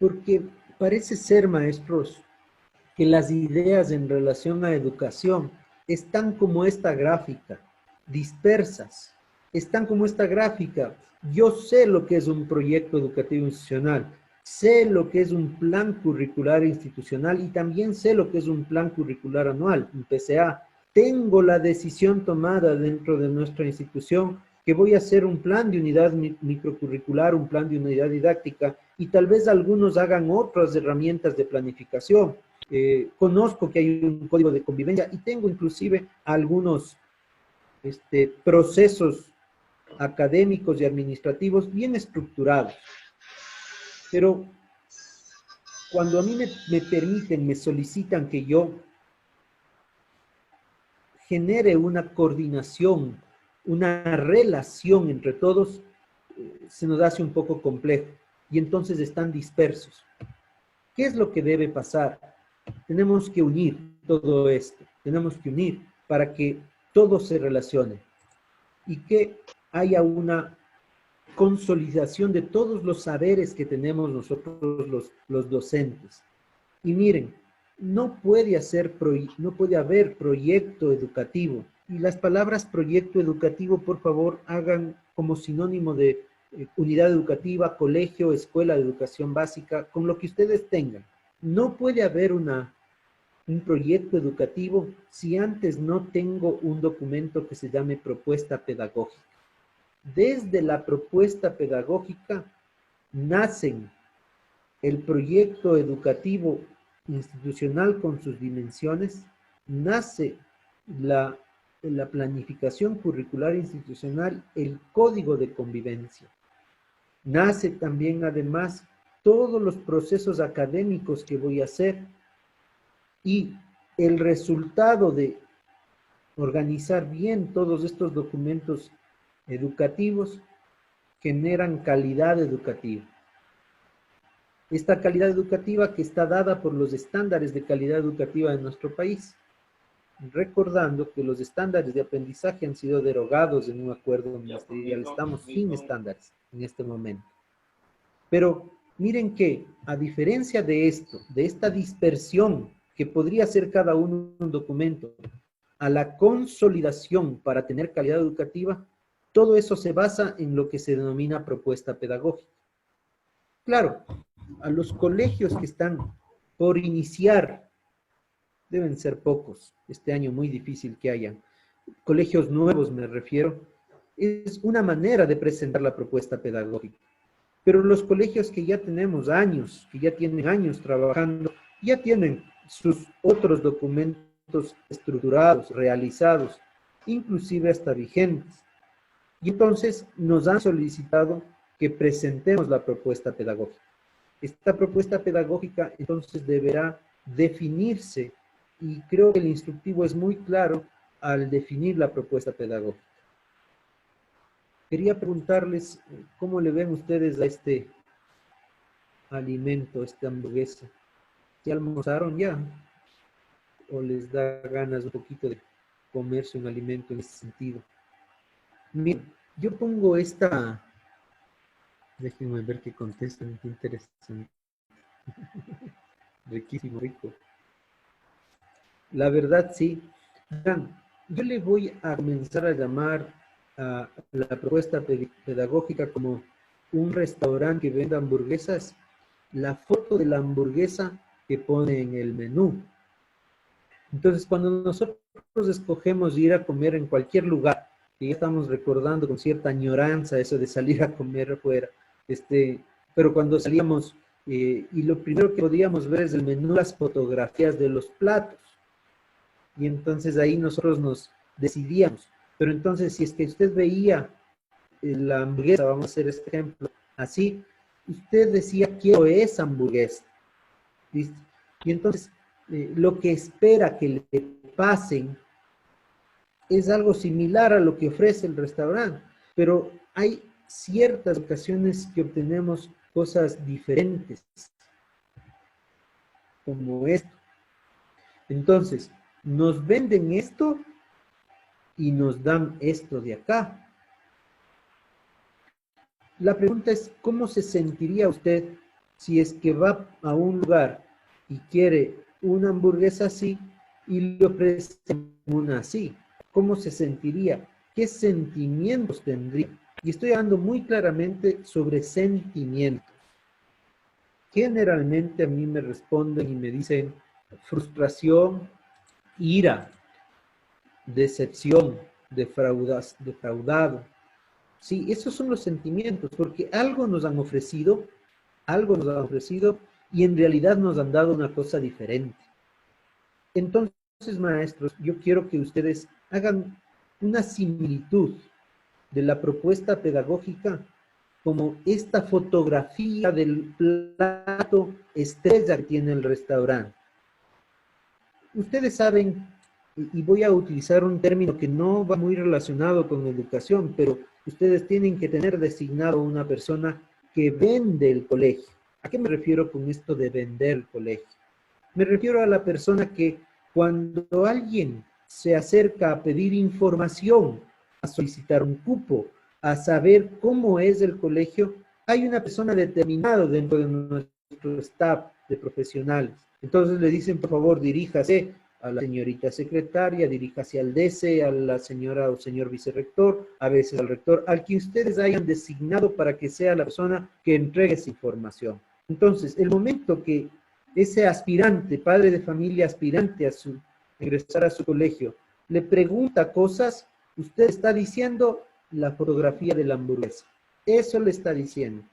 Porque parece ser, maestros, que las ideas en relación a educación están como esta gráfica, dispersas. Están como esta gráfica. Yo sé lo que es un proyecto educativo institucional, sé lo que es un plan curricular institucional y también sé lo que es un plan curricular anual, un PCA. Tengo la decisión tomada dentro de nuestra institución que voy a hacer un plan de unidad microcurricular, un plan de unidad didáctica, y tal vez algunos hagan otras herramientas de planificación. Conozco que hay un código de convivencia y tengo inclusive algunos procesos académicos y administrativos bien estructurados. Pero cuando a mí me permiten, me solicitan que yo genere una coordinación, una relación entre todos, se nos hace un poco complejo y entonces están dispersos. ¿Qué es lo que debe pasar? Tenemos que unir todo esto, tenemos que unir para que todo se relacione y que haya una consolidación de todos los saberes que tenemos nosotros los docentes. Y miren, no puede haber proyecto educativo. Y las palabras proyecto educativo, por favor, hagan como sinónimo de unidad educativa, colegio, escuela de educación básica, con lo que ustedes tengan. No puede haber un proyecto educativo si antes no tengo un documento que se llame propuesta pedagógica. Desde la propuesta pedagógica nacen el proyecto educativo institucional con sus dimensiones, nace la planificación curricular institucional, el código de convivencia. Nace también, además, todos los procesos académicos que voy a hacer y el resultado de organizar bien todos estos documentos educativos generan calidad educativa. Esta calidad educativa que está dada por los estándares de calidad educativa de nuestro país. Recordando que los estándares de aprendizaje han sido derogados en un acuerdo ministerial. Estamos sin estándares en este momento. Pero miren que, a diferencia de esto, de esta dispersión que podría ser cada uno un documento, a la consolidación para tener calidad educativa, todo eso se basa en lo que se denomina propuesta pedagógica. Claro, a los colegios que están por iniciar, deben ser pocos, este año muy difícil que hayan, colegios nuevos me refiero, es una manera de presentar la propuesta pedagógica. Pero los colegios que ya tenemos años, que ya tienen años trabajando, ya tienen sus otros documentos estructurados, realizados, inclusive hasta vigentes. Y entonces nos han solicitado que presentemos la propuesta pedagógica. Esta propuesta pedagógica entonces deberá definirse y creo que el instructivo es muy claro al definir la propuesta pedagógica. Quería preguntarles cómo le ven ustedes a este alimento, esta hamburguesa. ¿Ya almorzaron ya? ¿O les da ganas un poquito de comerse un alimento en ese sentido? Miren, yo pongo esta... Déjenme ver qué contestan, qué interesante. Riquísimo, rico. La verdad, sí. Yo le voy a comenzar a llamar a la propuesta pedagógica como un restaurante que venda hamburguesas, la foto de la hamburguesa que pone en el menú. Entonces, cuando nosotros escogemos ir a comer en cualquier lugar, y ya estamos recordando con cierta añoranza eso de salir a comer afuera, pero cuando salíamos y lo primero que podíamos ver es el menú, las fotografías de los platos. y entonces ahí nosotros nos decidíamos. Pero entonces, si es que usted veía la hamburguesa, vamos a hacer este ejemplo, así, usted decía, quiero esa hamburguesa. ¿Listo? Y entonces, lo que espera que le pasen es algo similar a lo que ofrece el restaurante, pero hay ciertas ocasiones que obtenemos cosas diferentes, como esto. Entonces, nos venden esto y nos dan esto de acá. La pregunta es, ¿cómo se sentiría usted si es que va a un lugar y quiere una hamburguesa así y le ofrecen una así? ¿Cómo se sentiría? ¿Qué sentimientos tendría? Y estoy hablando muy claramente sobre sentimientos. Generalmente a mí me responden y me dicen frustración, ira, decepción, defraudado. Sí, esos son los sentimientos, porque algo nos han ofrecido y en realidad nos han dado una cosa diferente. Entonces, maestros, yo quiero que ustedes hagan una similitud de la propuesta pedagógica como esta fotografía del plato estrella que tiene el restaurante. Ustedes saben, y voy a utilizar un término que no va muy relacionado con educación, pero ustedes tienen que tener designado una persona que vende el colegio. ¿A qué me refiero con esto de vender el colegio? Me refiero a la persona que cuando alguien se acerca a pedir información, a solicitar un cupo, a saber cómo es el colegio, hay una persona determinada dentro de nuestro staff de profesionales. Entonces le dicen, por favor, diríjase a la señorita secretaria, diríjase al DC, a la señora o señor vicerrector, a veces al rector, al que ustedes hayan designado para que sea la persona que entregue esa información. Entonces, el momento que ese aspirante, padre de familia aspirante a ingresar a su colegio, le pregunta cosas, usted está diciendo la fotografía de la hamburguesa. Eso le está diciendo.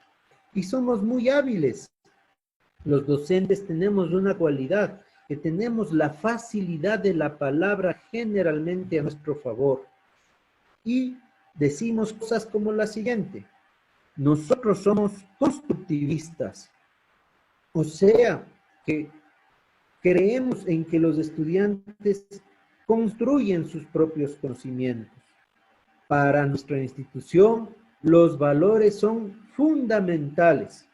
Y somos muy hábiles. Los docentes tenemos una cualidad, que tenemos la facilidad de la palabra generalmente a nuestro favor. Y decimos cosas como la siguiente: nosotros somos constructivistas. O sea, que creemos en que los estudiantes construyen sus propios conocimientos. Para nuestra institución, los valores son fundamentales.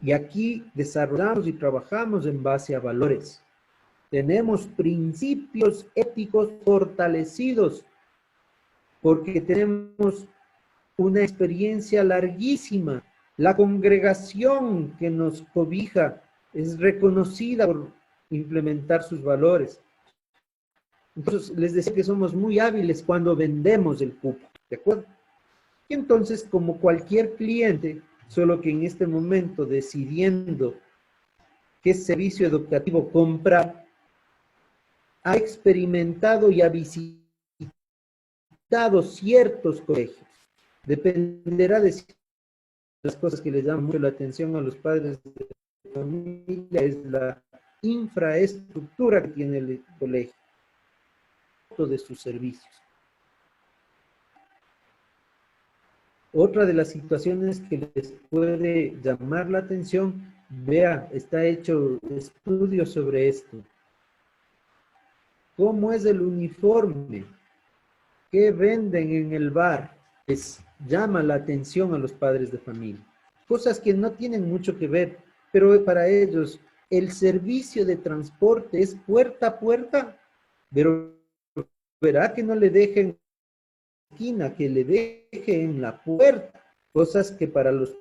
Y aquí desarrollamos y trabajamos en base a valores. Tenemos principios éticos fortalecidos porque tenemos una experiencia larguísima. La congregación que nos cobija es reconocida por implementar sus valores. Entonces, les decía que somos muy hábiles cuando vendemos el cupo, ¿de acuerdo? Y entonces, como cualquier cliente, solo que en este momento decidiendo qué servicio educativo comprar, ha experimentado y ha visitado ciertos colegios. Dependerá de las cosas que les llaman mucho la atención a los padres de familia, es la infraestructura que tiene el colegio, de sus servicios. Otra de las situaciones que les puede llamar la atención, vea, está hecho estudios sobre esto. ¿Cómo es el uniforme? ¿Qué venden en el bar? Les llama la atención a los padres de familia. Cosas que no tienen mucho que ver, pero para ellos el servicio de transporte es puerta a puerta, pero verá que no le dejen esquina, que le deje en la puerta, cosas que para los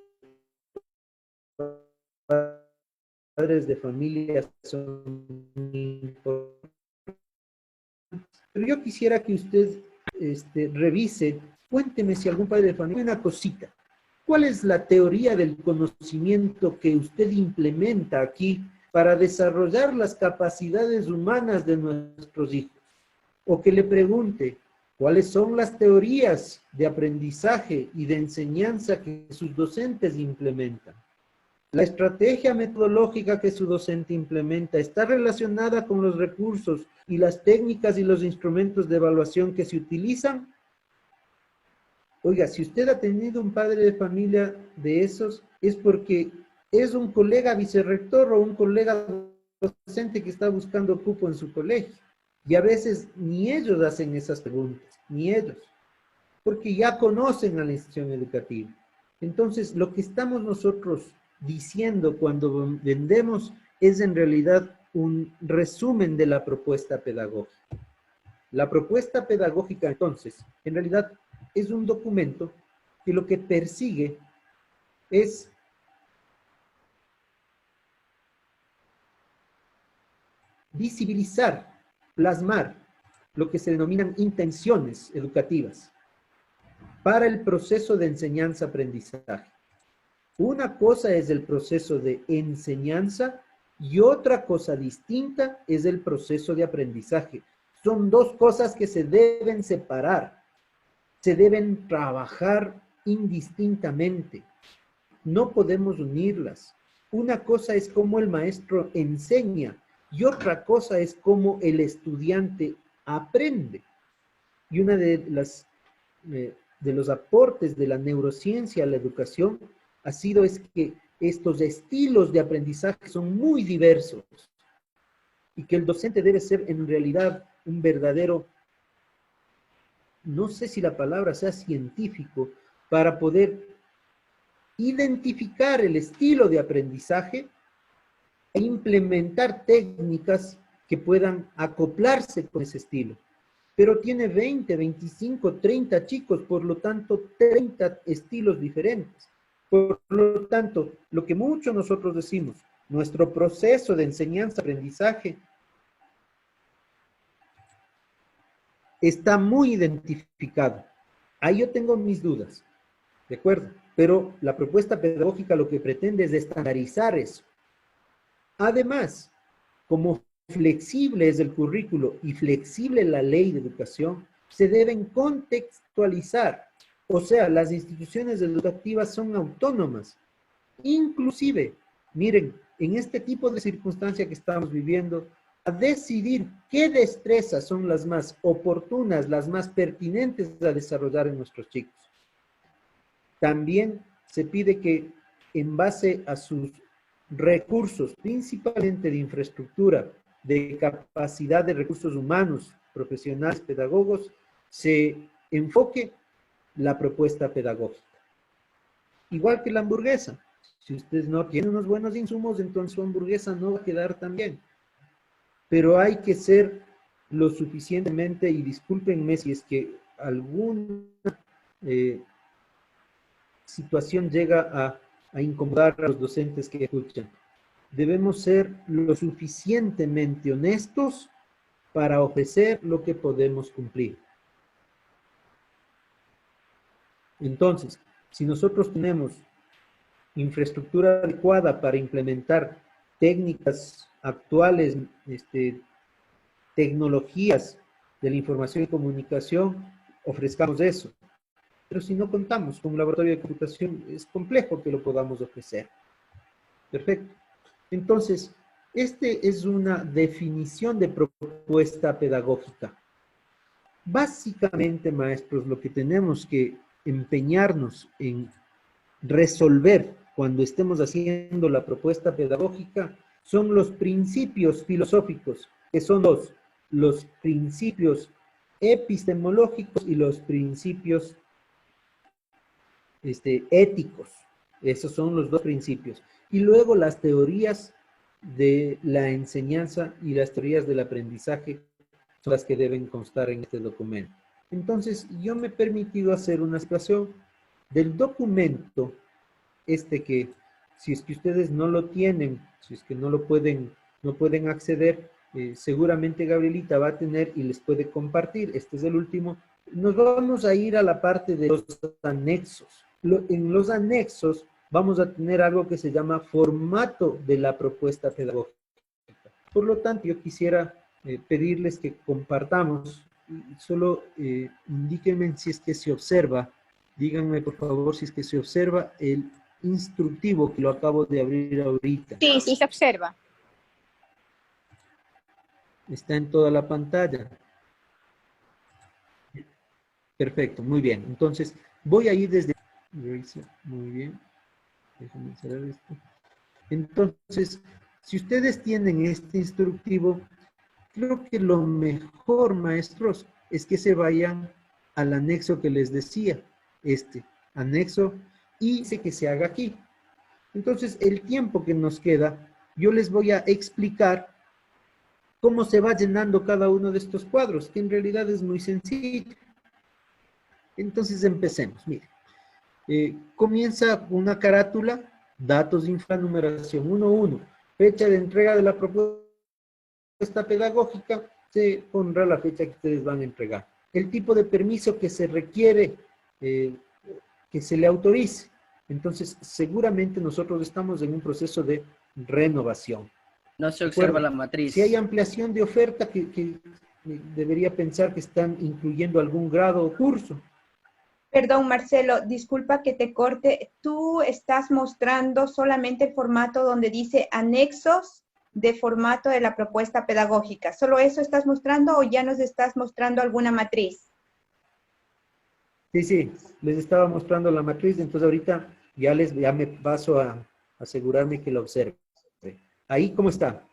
padres de familia son importantes. Pero yo quisiera que usted revise, cuénteme si algún padre de familia, una cosita. ¿Cuál es la teoría del conocimiento que usted implementa aquí para desarrollar las capacidades humanas de nuestros hijos? O que le pregunte, ¿cuáles son las teorías de aprendizaje y de enseñanza que sus docentes implementan? La estrategia metodológica que su docente implementa está relacionada con los recursos y las técnicas y los instrumentos de evaluación que se utilizan. Oiga, si usted ha tenido un padre de familia de esos, es porque es un colega vicerrector o un colega docente que está buscando cupo en su colegio. Y a veces ni ellos hacen esas preguntas, ni ellos, porque ya conocen a la institución educativa. Entonces, lo que estamos nosotros diciendo cuando vendemos es en realidad un resumen de la propuesta pedagógica. La propuesta pedagógica, entonces, en realidad es un documento que lo que persigue es visibilizar, plasmar lo que se denominan intenciones educativas para el proceso de enseñanza-aprendizaje. Una cosa es el proceso de enseñanza y otra cosa distinta es el proceso de aprendizaje. Son dos cosas que se deben separar, se deben trabajar indistintamente. No podemos unirlas. Una cosa es cómo el maestro enseña y otra cosa es cómo el estudiante aprende. Y una de los aportes de la neurociencia a la educación ha sido es que estos estilos de aprendizaje son muy diversos y que el docente debe ser en realidad un verdadero, no sé si la palabra sea científico, para poder identificar el estilo de aprendizaje e implementar técnicas que puedan acoplarse con ese estilo. Pero tiene 20, 25, 30 chicos, por lo tanto, 30 estilos diferentes. Por lo tanto, lo que mucho nosotros decimos, nuestro proceso de enseñanza-aprendizaje está muy identificado. Ahí yo tengo mis dudas, ¿de acuerdo? Pero la propuesta pedagógica lo que pretende es estandarizar eso. Además, como flexible es el currículo y flexible la ley de educación, se deben contextualizar. O sea, las instituciones educativas son autónomas. Inclusive, miren, en este tipo de circunstancia que estamos viviendo, a decidir qué destrezas son las más oportunas, las más pertinentes a desarrollar en nuestros chicos. También se pide que en base a sus recursos, principalmente de infraestructura, de capacidad de recursos humanos, profesionales, pedagogos, se enfoque la propuesta pedagógica. Igual que la hamburguesa. Si usted no tiene unos buenos insumos, entonces su hamburguesa no va a quedar tan bien. Pero hay que ser lo suficientemente, y discúlpenme si es que alguna situación llega a incomodar a los docentes que escuchan. Debemos ser lo suficientemente honestos para ofrecer lo que podemos cumplir. Entonces, si nosotros tenemos infraestructura adecuada para implementar técnicas actuales, tecnologías de la información y comunicación, ofrezcamos eso. Pero si no contamos con un laboratorio de computación, es complejo que lo podamos ofrecer. Perfecto. Entonces, es una definición de propuesta pedagógica. Básicamente, maestros, lo que tenemos que empeñarnos en resolver cuando estemos haciendo la propuesta pedagógica son los principios filosóficos, que son dos: los principios epistemológicos y los principios éticos. Esos son los dos principios. Y luego las teorías de la enseñanza y las teorías del aprendizaje son las que deben constar en este documento. Entonces, yo me he permitido hacer una explicación del documento que, si es que ustedes no lo tienen, si es que no pueden acceder, seguramente Gabrielita va a tener y les puede compartir. Este es el último. Nos vamos a ir a la parte de los anexos. En los anexos vamos a tener algo que se llama formato de la propuesta pedagógica. Por lo tanto, yo quisiera pedirles que compartamos. Solo indíquenme si es que se observa. Díganme, por favor, si es que se observa el instructivo que lo acabo de abrir ahorita. Sí, sí se observa. Está en toda la pantalla. Perfecto, muy bien. Entonces, voy a ir desde... Muy bien. Déjame cerrar esto. Entonces, si ustedes tienen este instructivo, creo que lo mejor, maestros, es que se vayan al anexo que les decía. Este anexo, y sé que se haga aquí. Entonces, el tiempo que nos queda, yo les voy a explicar cómo se va llenando cada uno de estos cuadros, que en realidad es muy sencillo. Entonces, empecemos. Mire, comienza una carátula, datos de infranumeración 1.1, fecha de entrega de la propuesta pedagógica, se pondrá la fecha que ustedes van a entregar. El tipo de permiso que se requiere, que se le autorice. Entonces, seguramente nosotros estamos en un proceso de renovación. No se observa la matriz. Si hay ampliación de oferta, que debería pensar que están incluyendo algún grado o curso. Perdón, Marcelo, disculpa que te corte. Tú estás mostrando solamente el formato donde dice anexos de formato de la propuesta pedagógica. ¿Solo eso estás mostrando o ya nos estás mostrando alguna matriz? Sí, sí, les estaba mostrando la matriz, entonces ahorita ya me paso a asegurarme que la observe. Ahí, ¿cómo está?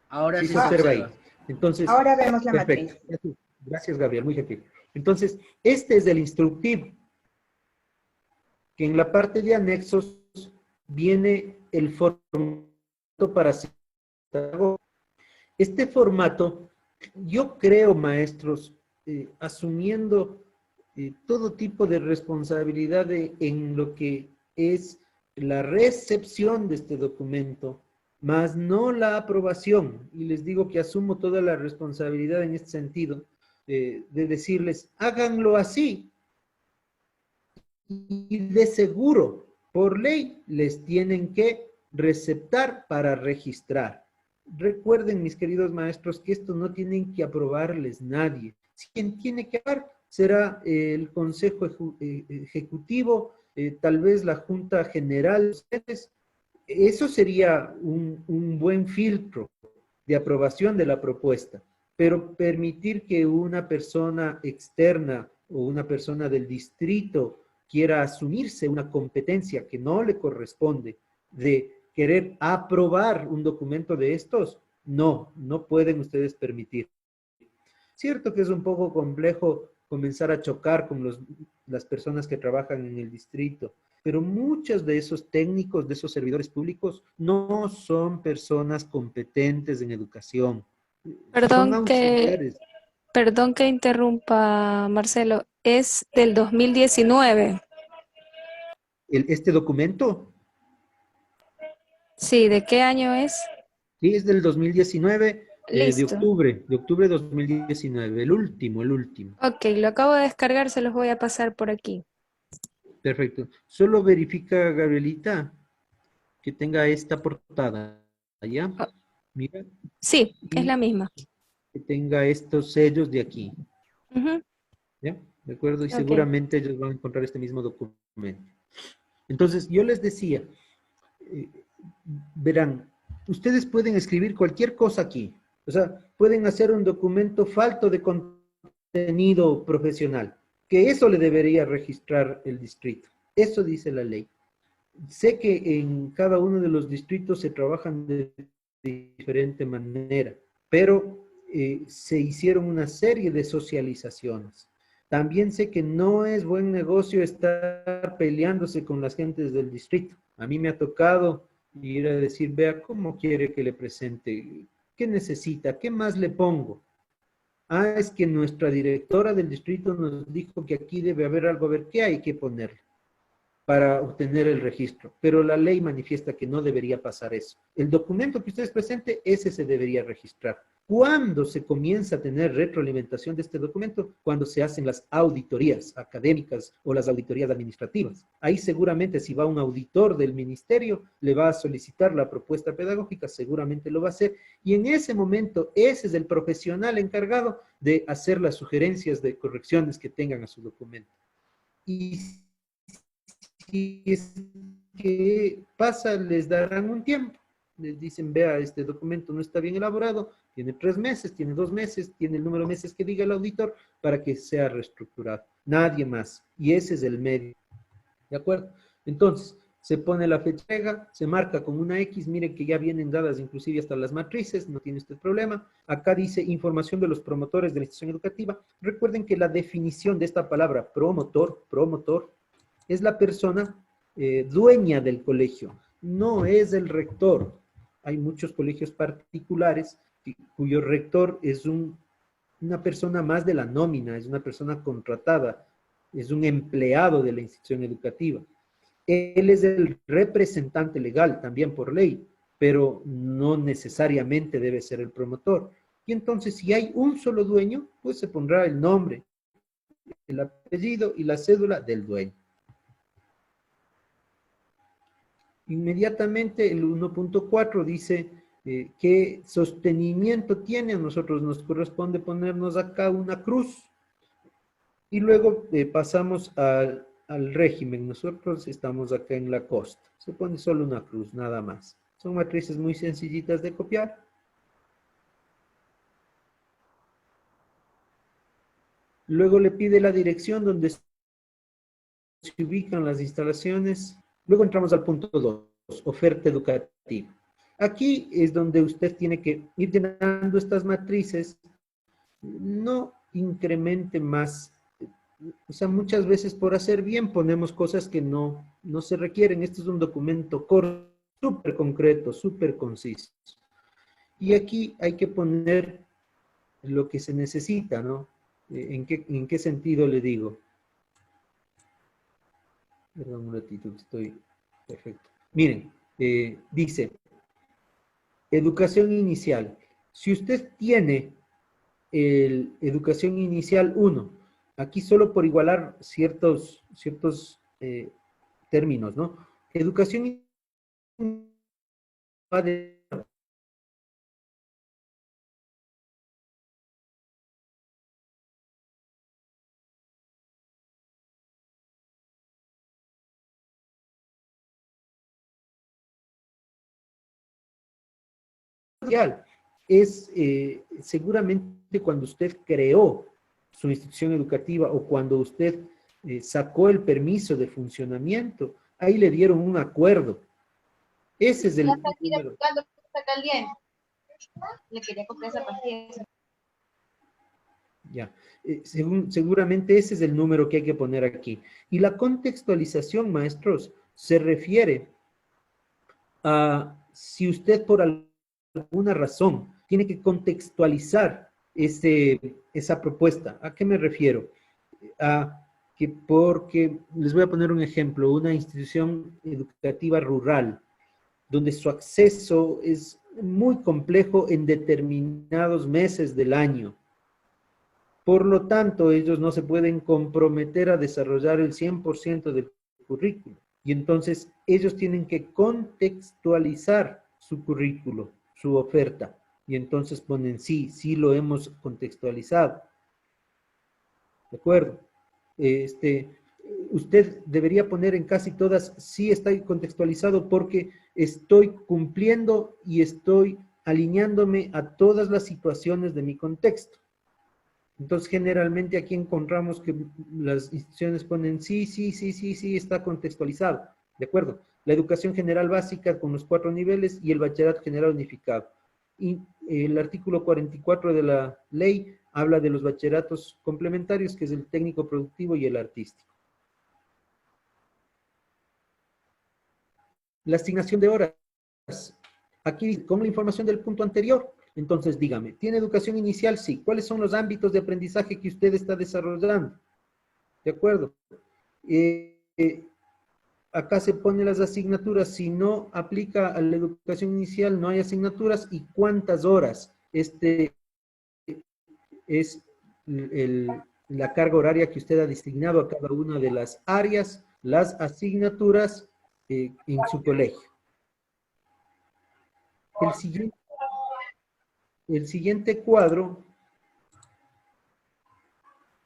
Ahora sí se se observa ahí. observa. Entonces, ahora vemos la perfecto. matriz. Gracias, Gabriel, muy gentil. Entonces, este es el instructivo, que en la parte de anexos viene el formato para hacer. Este formato, yo creo, maestros, asumiendo todo tipo de responsabilidad en lo que es la recepción de este documento, más no la aprobación, y les digo que asumo toda la responsabilidad en este sentido, de decirles, háganlo así, y de seguro, por ley, les tienen que receptar para registrar. Recuerden, mis queridos maestros, que esto no tienen que aprobarles nadie. Quien tiene que aprobar será el Consejo Ejecutivo, tal vez la Junta General. Eso sería un buen filtro de aprobación de la propuesta, pero permitir que una persona externa o una persona del distrito quiera asumirse una competencia que no le corresponde de querer aprobar un documento de estos, no pueden ustedes permitir. Cierto que es un poco complejo comenzar a chocar con las personas que trabajan en el distrito, pero muchos de esos técnicos, de esos servidores públicos, no son personas competentes en educación. Son auxiliares. Perdón que interrumpa, Marcelo, es del 2019. ¿Este documento? Sí, ¿de qué año es? Sí, es del 2019, de Listo. octubre de 2019, el último. Ok, lo acabo de descargar, se los voy a pasar por aquí. Perfecto. Solo verifica, Gabrielita, que tenga esta portada, ¿ya? Oh, Mira. sí, es Y la misma. que tenga estos sellos de aquí, Ujú. ¿ya? ¿De acuerdo? Y Ok. seguramente ellos van a encontrar este mismo documento. Entonces, yo les decía, verán, ustedes pueden escribir cualquier cosa aquí. O sea, pueden hacer un documento falto de contenido profesional, que eso le debería registrar el distrito. Eso dice la ley. Sé que en cada uno de los distritos se trabajan de diferente manera, pero se hicieron una serie de socializaciones. También sé que no es buen negocio estar peleándose con las gentes del distrito. A mí me ha tocado ir a decir, vea, ¿cómo quiere que le presente? ¿Qué necesita? ¿Qué más le pongo? Ah, es que nuestra directora del distrito nos dijo que aquí debe haber algo, a ver, ¿qué hay que ponerle para obtener el registro? Pero la ley manifiesta que no debería pasar eso. El documento que ustedes presenten, ese se debería registrar. ¿Cuándo se comienza a tener retroalimentación de este documento? Cuando se hacen las auditorías académicas o las auditorías administrativas. Ahí seguramente si va un auditor del ministerio, le va a solicitar la propuesta pedagógica, seguramente lo va a hacer, y en ese momento ese es el profesional encargado de hacer las sugerencias de correcciones que tengan a su documento. y si es que pasa, les darán un tiempo. Les dicen, vea, este documento no está bien elaborado, tiene 3 meses, tiene 2 meses, tiene el número de meses que diga el auditor para que sea reestructurado. Nadie más. Y ese es el medio. ¿De acuerdo? Entonces, se pone la fecha, se marca con una X, miren que ya vienen dadas inclusive hasta las matrices, no tiene usted problema. Acá dice información de los promotores de la institución educativa. Recuerden que la definición de esta palabra promotor, es la persona dueña del colegio, no es el rector. Hay muchos colegios particulares cuyo rector es una persona más de la nómina, es una persona contratada, es un empleado de la institución educativa. Él es el representante legal también por ley, pero no necesariamente debe ser el promotor. Y entonces, si hay un solo dueño, pues se pondrá el nombre, el apellido y la cédula del dueño. Inmediatamente el 1.4 dice qué sostenimiento tiene. A nosotros nos corresponde ponernos acá una cruz. Y luego pasamos al régimen. Nosotros estamos acá en la costa. Se pone solo una cruz, nada más. Son matrices muy sencillitas de copiar. Luego le pide la dirección donde se ubican las instalaciones. Luego entramos al punto 2, oferta educativa. Aquí es donde usted tiene que ir llenando estas matrices. No incremente más. O sea, muchas veces por hacer bien ponemos cosas que no se requieren. Este es un documento corto, súper concreto, súper conciso. Y aquí hay que poner lo que se necesita, ¿no? ¿En qué sentido le digo? Perdón un ratito, estoy perfecto. Miren, dice, educación inicial. Si usted tiene educación inicial 1, aquí solo por igualar ciertos términos, ¿no? Educación va de es seguramente cuando usted creó su institución educativa o cuando usted sacó el permiso de funcionamiento, ahí le dieron un acuerdo. Ese es el número. Le quería comprar esa pastilla. Ya, seguramente ese es el número que hay que poner aquí. Y la contextualización, maestros, se refiere a si usted por alguna razón tiene que contextualizar esa propuesta. ¿A qué me refiero? Porque, les voy a poner un ejemplo, una institución educativa rural, donde su acceso es muy complejo en determinados meses del año. Por lo tanto, ellos no se pueden comprometer a desarrollar el 100% del currículo. Y entonces ellos tienen que contextualizar su currículo, su oferta. Y entonces ponen sí lo hemos contextualizado. ¿De acuerdo? Usted debería poner en casi todas, sí está contextualizado porque estoy cumpliendo y estoy alineándome a todas las situaciones de mi contexto. Entonces, generalmente aquí encontramos que las instituciones ponen sí, está contextualizado. ¿De acuerdo? La educación general básica con los 4 niveles y el bachillerato general unificado. Y el artículo 44 de la ley habla de los bachilleratos complementarios, que es el técnico productivo y el artístico. La asignación de horas. Aquí, con la información del punto anterior. Entonces, dígame, ¿tiene educación inicial? Sí. ¿Cuáles son los ámbitos de aprendizaje que usted está desarrollando? ¿De acuerdo? Acá se ponen las asignaturas. Si no aplica a la educación inicial, no hay asignaturas. ¿Y cuántas horas? Es la carga horaria que usted ha designado a cada una de las áreas, las asignaturas en su colegio. El siguiente cuadro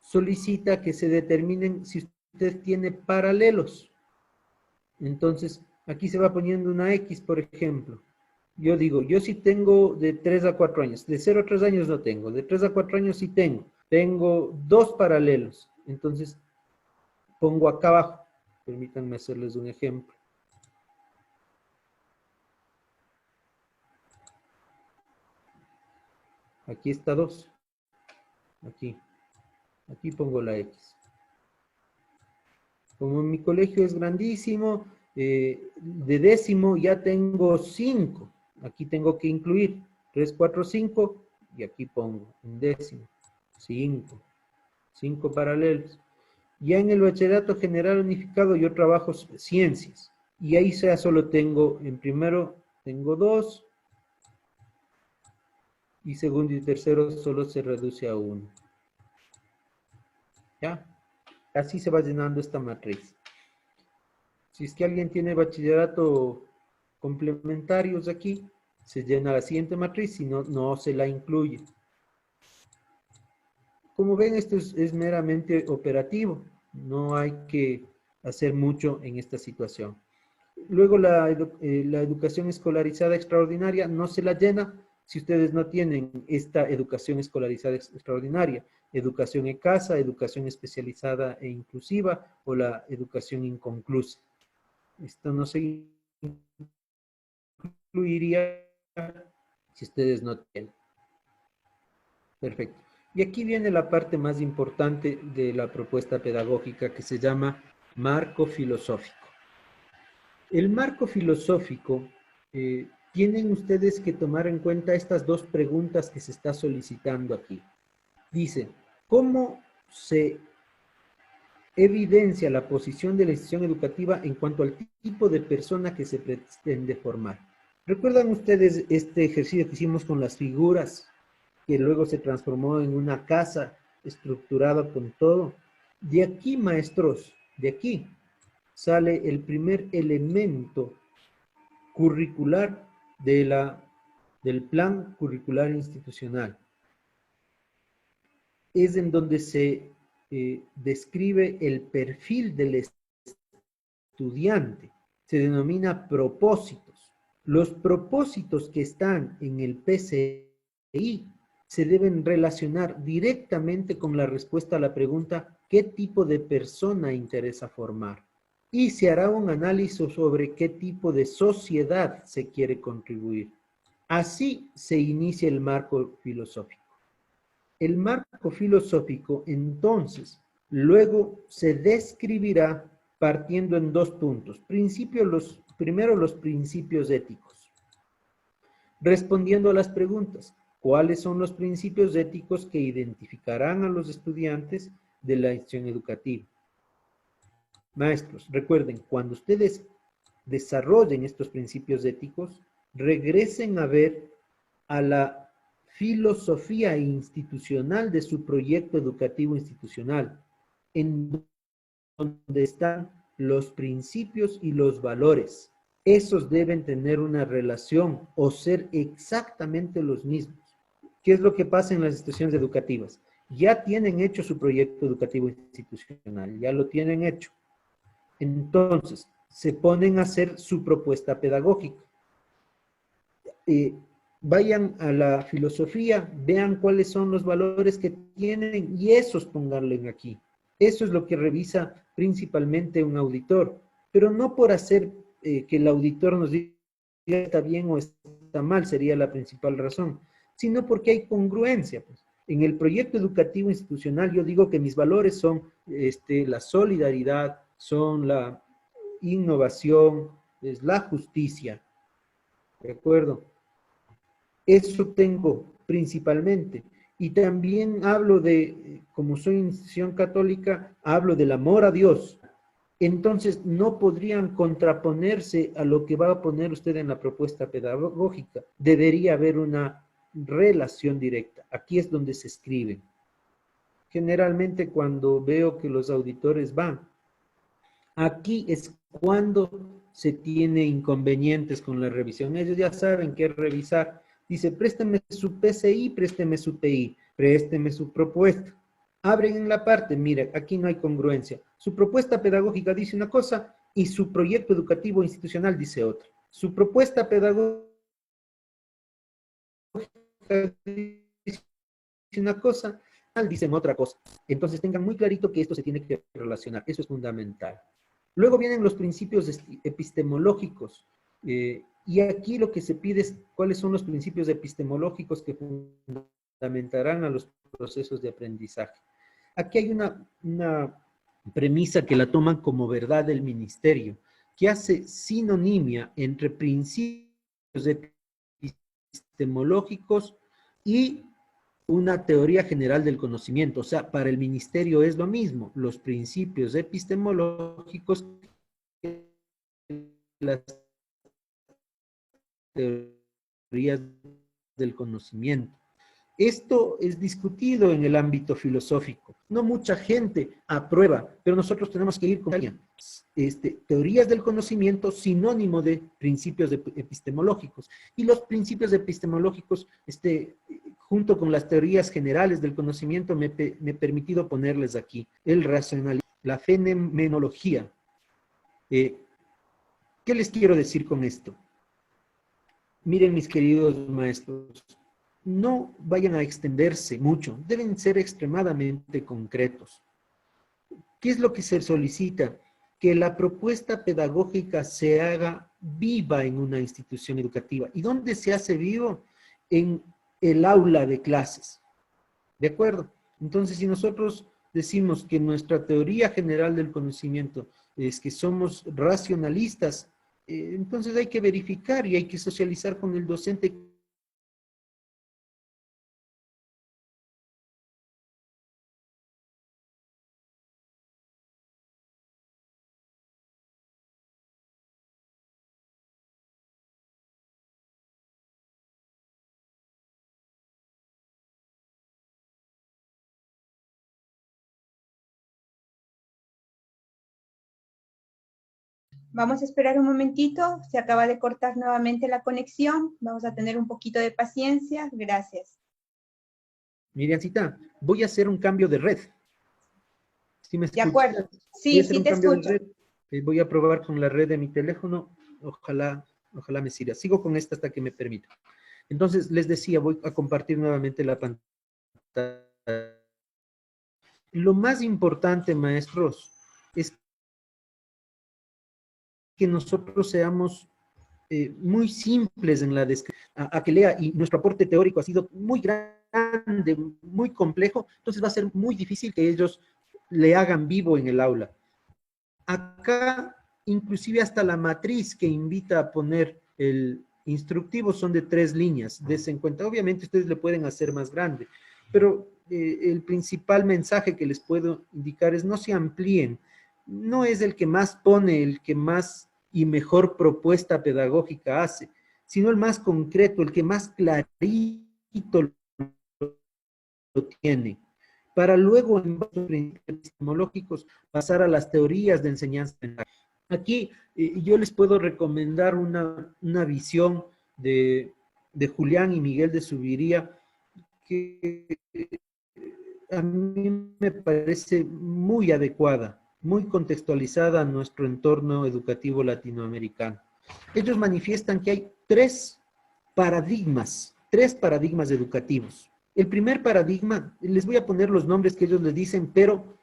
solicita que se determinen, si usted tiene paralelos. Entonces, aquí se va poniendo una X, por ejemplo. Yo digo, yo sí tengo de 3 a 4 años. De 0 a 3 años no tengo. De 3 a 4 años sí tengo. Tengo 2 paralelos. Entonces, pongo acá abajo. Permítanme hacerles un ejemplo. Aquí está 2. Aquí pongo la X. Como mi colegio es grandísimo, de décimo ya tengo 5. Aquí tengo que incluir 3, 4, 5 y aquí pongo en décimo 5. 5 paralelos. Ya en el bachillerato general unificado yo trabajo ciencias y ahí ya solo tengo, en primero tengo 2 y segundo y tercero solo se reduce a 1. ¿Ya? Así se va llenando esta matriz. Si es que alguien tiene bachillerato complementarios aquí, se llena la siguiente matriz, si no, no se la incluye. Como ven, esto es meramente operativo. No hay que hacer mucho en esta situación. Luego la educación escolarizada extraordinaria no se la llena si ustedes no tienen esta educación escolarizada extraordinaria. Educación en casa, educación especializada e inclusiva o la educación inconclusa. Esto no se incluiría si ustedes no tienen. Perfecto. Y aquí viene la parte más importante de la propuesta pedagógica que se llama marco filosófico. El marco filosófico, tienen ustedes que tomar en cuenta estas dos preguntas que se está solicitando aquí. Dice, ¿cómo se evidencia la posición de la institución educativa en cuanto al tipo de persona que se pretende formar? ¿Recuerdan ustedes este ejercicio que hicimos con las figuras, que luego se transformó en una casa estructurada con todo? De aquí, maestros, de aquí sale el primer elemento curricular del plan curricular institucional. Es en donde se describe el perfil del estudiante. Se denomina propósitos. Los propósitos que están en el PCI se deben relacionar directamente con la respuesta a la pregunta ¿qué tipo de persona interesa formar? Y se hará un análisis sobre qué tipo de sociedad se quiere contribuir. Así se inicia el marco filosófico. El marco filosófico, entonces, luego se describirá partiendo en dos puntos. Primero los principios éticos. Respondiendo a las preguntas, ¿cuáles son los principios éticos que identificarán a los estudiantes de la institución educativa? Maestros, recuerden, cuando ustedes desarrollen estos principios éticos, regresen a ver a la filosofía institucional de su proyecto educativo institucional, en donde están los principios y los valores. Esos deben tener una relación o ser exactamente los mismos. ¿Qué es lo que pasa en las instituciones educativas? Ya tienen hecho su proyecto educativo institucional, ya lo tienen hecho. Entonces, se ponen a hacer su propuesta pedagógica. Vayan a la filosofía, vean cuáles son los valores que tienen y esos pónganle aquí. Eso es lo que revisa principalmente un auditor, pero no por hacer que el auditor nos diga está bien o está mal, sería la principal razón, sino porque hay congruencia. Pues. En el proyecto educativo institucional yo digo que mis valores son la solidaridad, son la innovación, es la justicia, ¿de acuerdo? Eso tengo principalmente. Y también hablo de, como soy institución católica, hablo del amor a Dios. Entonces, no podrían contraponerse a lo que va a poner usted en la propuesta pedagógica. Debería haber una relación directa. Aquí es donde se escriben. Generalmente cuando veo que los auditores van, aquí es cuando se tiene inconvenientes con la revisión. Ellos ya saben qué revisar. Dice, présteme su PCI, présteme su PI, présteme su propuesta. abren en la parte, mire, aquí no hay congruencia. Su propuesta pedagógica dice una cosa y su proyecto educativo institucional dice otra. Su propuesta pedagógica dice una cosa, dicen otra cosa. Entonces tengan muy clarito que esto se tiene que relacionar, eso es fundamental. Luego vienen los principios epistemológicos, y aquí lo que se pide es cuáles son los principios epistemológicos que fundamentarán a los procesos de aprendizaje. Aquí hay una premisa que la toman como verdad del ministerio, que hace sinonimia entre principios epistemológicos y una teoría general del conocimiento. O sea, para el ministerio es lo mismo, los principios epistemológicos que las teorías del conocimiento. Esto es discutido en el ámbito filosófico. No mucha gente aprueba, pero nosotros tenemos que ir con teorías del conocimiento sinónimo de principios epistemológicos. Y los principios epistemológicos, junto con las teorías generales del conocimiento, me he permitido ponerles aquí el racionalismo, la fenomenología. ¿Qué les quiero decir con esto? Miren, mis queridos maestros, no vayan a extenderse mucho, deben ser extremadamente concretos. ¿Qué es lo que se solicita? Que la propuesta pedagógica se haga viva en una institución educativa. ¿Y dónde se hace vivo? En el aula de clases. ¿De acuerdo? Entonces, si nosotros decimos que nuestra teoría general del conocimiento es que somos racionalistas, entonces hay que verificar y hay que socializar con el docente. Vamos a esperar un momentito, se acaba de cortar nuevamente la conexión, vamos a tener un poquito de paciencia, gracias. Miriamcita, voy a hacer un cambio de red. ¿Sí me escuchas? De acuerdo, sí, Voy a hacer sí un te cambio de escucho. red. Voy a probar con la red de mi teléfono, ojalá me sirva. Sigo con esta hasta que me permita. Entonces, les decía, voy a compartir nuevamente la pantalla. Lo más importante, maestros, es que nosotros seamos muy simples en la descripción, a que lea, y nuestro aporte teórico ha sido muy grande, muy complejo, entonces va a ser muy difícil que ellos le hagan vivo en el aula. Acá, inclusive hasta la matriz que invita a poner el instructivo son de 3 líneas, desen cuenta. Obviamente ustedes le pueden hacer más grande, pero el principal mensaje que les puedo indicar es no se amplíen. No es el que más pone, el que más y mejor propuesta pedagógica hace, sino el más concreto, el que más clarito lo tiene, para luego en principios epistemológicos pasar a las teorías de enseñanza. Aquí yo les puedo recomendar una visión de Julián y Miguel de Zuviría que a mí me parece muy adecuada, muy contextualizada a nuestro entorno educativo latinoamericano. Ellos manifiestan que hay 3 paradigmas educativos. El primer paradigma, les voy a poner los nombres que ellos les dicen, pero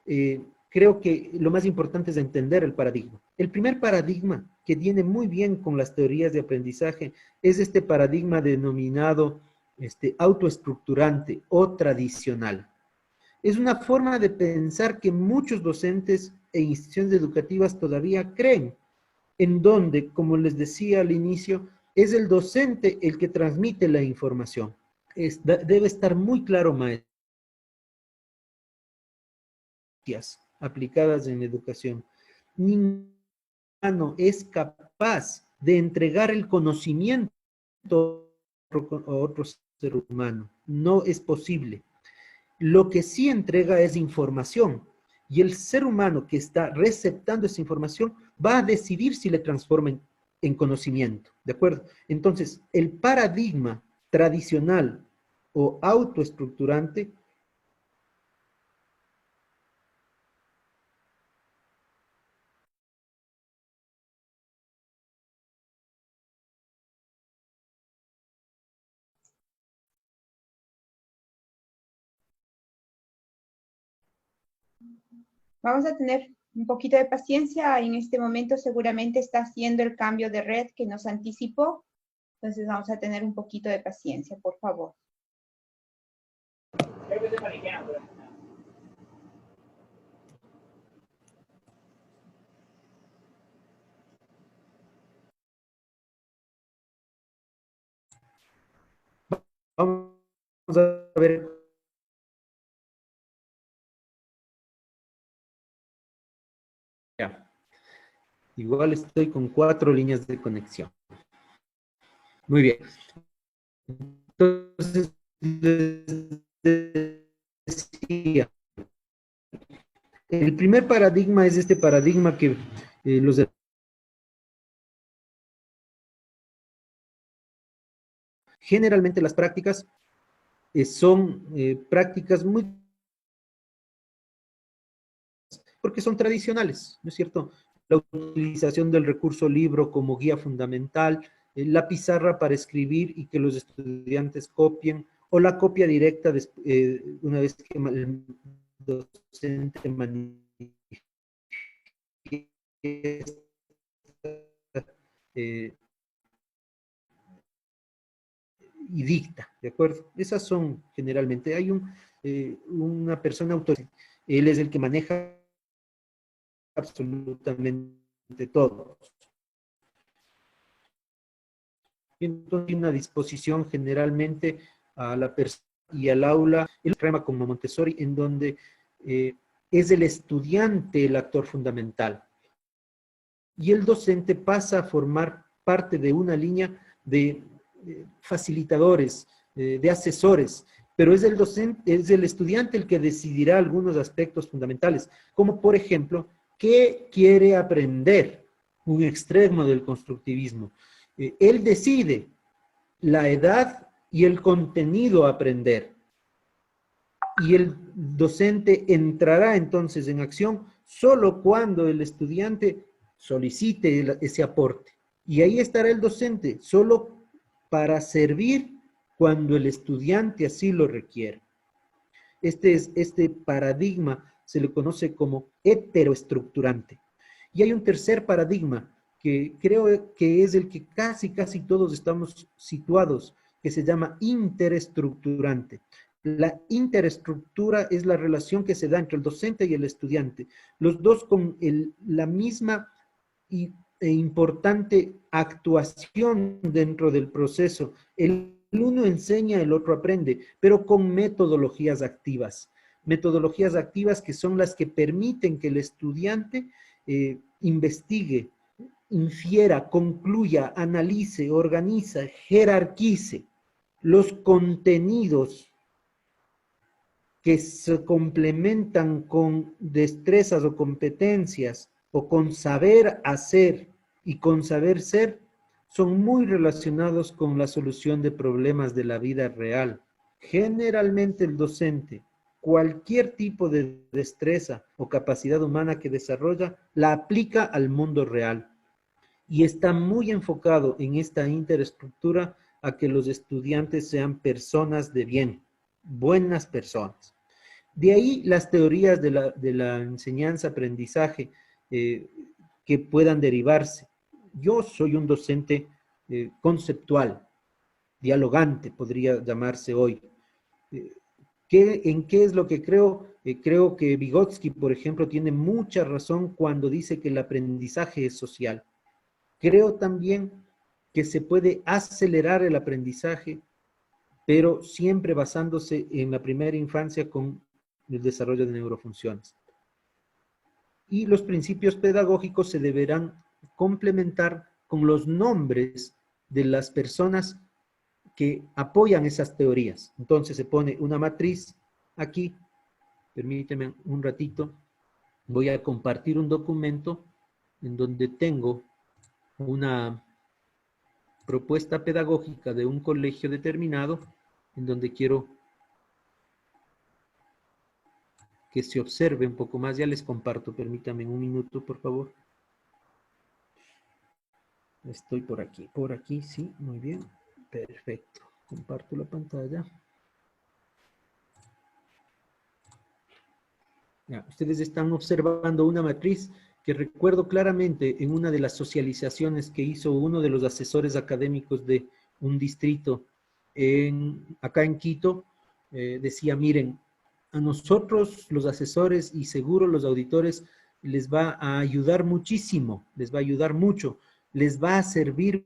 creo que lo más importante es entender el paradigma. El primer paradigma, que viene muy bien con las teorías de aprendizaje, es este paradigma denominado autoestructurante o tradicional. Es una forma de pensar que muchos docentes e instituciones educativas todavía creen, en donde, como les decía al inicio, es el docente el que transmite la información. Debe estar muy claro, maestros, aplicadas en educación. Ningún humano es capaz de entregar el conocimiento a otro ser humano. No es posible. Lo que sí entrega es información, y el ser humano que está receptando esa información va a decidir si le transforma en conocimiento, ¿de acuerdo? Entonces, el paradigma tradicional o autoestructurante Vamos a tener un poquito de paciencia. En este momento seguramente está haciendo el cambio de red que nos anticipó. Entonces vamos a tener un poquito de paciencia, por favor. Vamos a ver. Ya. Igual estoy con 4 líneas de conexión. Muy bien. Entonces, les decía, el primer paradigma es este paradigma que generalmente las prácticas son prácticas muy, porque son tradicionales, ¿no es cierto? La utilización del recurso libro como guía fundamental, la pizarra para escribir y que los estudiantes copien, o la copia directa una vez que el docente y dicta, ¿de acuerdo? Esas son generalmente, hay una persona autorizada, él es el que maneja absolutamente todo. Y entonces hay una disposición generalmente a la persona y al aula, el programa como Montessori, en donde es el estudiante el actor fundamental. Y el docente pasa a formar parte de una línea de facilitadores, de asesores, pero es el docente, es el estudiante el que decidirá algunos aspectos fundamentales, como por ejemplo, ¿qué quiere aprender? Un extremo del constructivismo. Él decide la edad y el contenido a aprender. Y el docente entrará entonces en acción solo cuando el estudiante solicite ese aporte. Y ahí estará el docente, solo para servir cuando el estudiante así lo requiere. Este paradigma se le conoce como heteroestructurante. Y hay un tercer paradigma que creo que es el que casi todos estamos situados, que se llama interestructurante. La interestructura es la relación que se da entre el docente y el estudiante, los dos con la misma e importante actuación dentro del proceso. El uno enseña, el otro aprende, pero con metodologías activas. Metodologías activas que son las que permiten que el estudiante investigue, infiera, concluya, analice, organiza, jerarquice los contenidos que se complementan con destrezas o competencias o con saber hacer y con saber ser, son muy relacionados con la solución de problemas de la vida real. Generalmente el docente, cualquier tipo de destreza o capacidad humana que desarrolla, la aplica al mundo real y está muy enfocado en esta interestructura a que los estudiantes sean personas de bien, buenas personas. De ahí las teorías de la enseñanza-aprendizaje que puedan derivarse. Yo soy un docente conceptual, dialogante, podría llamarse hoy. ¿En qué es lo que creo? Creo que Vygotsky, por ejemplo, tiene mucha razón cuando dice que el aprendizaje es social. Creo también que se puede acelerar el aprendizaje, pero siempre basándose en la primera infancia con el desarrollo de neurofunciones. Y los principios pedagógicos se deberán complementar con los nombres de las personas que apoyan esas teorías. Entonces se pone una matriz aquí, permíteme un ratito, voy a compartir un documento en donde tengo una propuesta pedagógica de un colegio determinado, en donde quiero que se observe un poco más. Ya les comparto, permítanme un minuto, por favor. Estoy por aquí, sí, muy bien, perfecto. Comparto la pantalla. Ya, ustedes están observando una matriz que recuerdo claramente en una de las socializaciones que hizo uno de los asesores académicos de un distrito acá en Quito, decía, miren, a nosotros los asesores y seguro los auditores les va a ayudar muchísimo, les va a ayudar mucho, les va a servir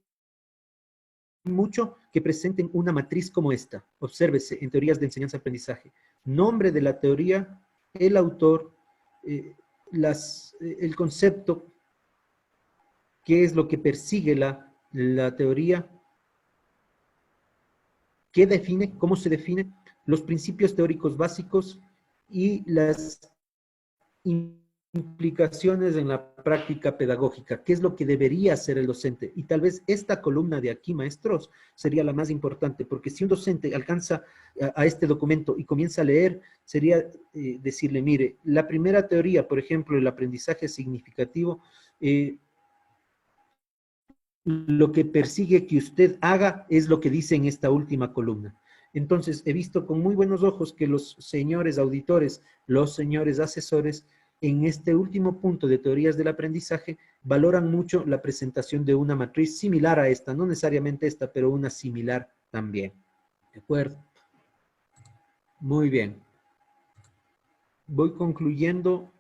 mucho que presenten una matriz como esta. Obsérvese en teorías de enseñanza-aprendizaje. Nombre de la teoría, el autor, el concepto, qué es lo que persigue la teoría, qué define, cómo se define, los principios teóricos básicos y las implicaciones en la práctica pedagógica, qué es lo que debería hacer el docente. Y tal vez esta columna de aquí, maestros, sería la más importante, porque si un docente alcanza a este documento y comienza a leer, sería decirle, mire, la primera teoría, por ejemplo, el aprendizaje significativo, lo que persigue que usted haga es lo que dice en esta última columna. Entonces, he visto con muy buenos ojos que los señores auditores, los señores asesores, en este último punto de teorías del aprendizaje, valoran mucho la presentación de una matriz similar a esta, no necesariamente esta, pero una similar también. ¿De acuerdo? Muy bien. Voy concluyendo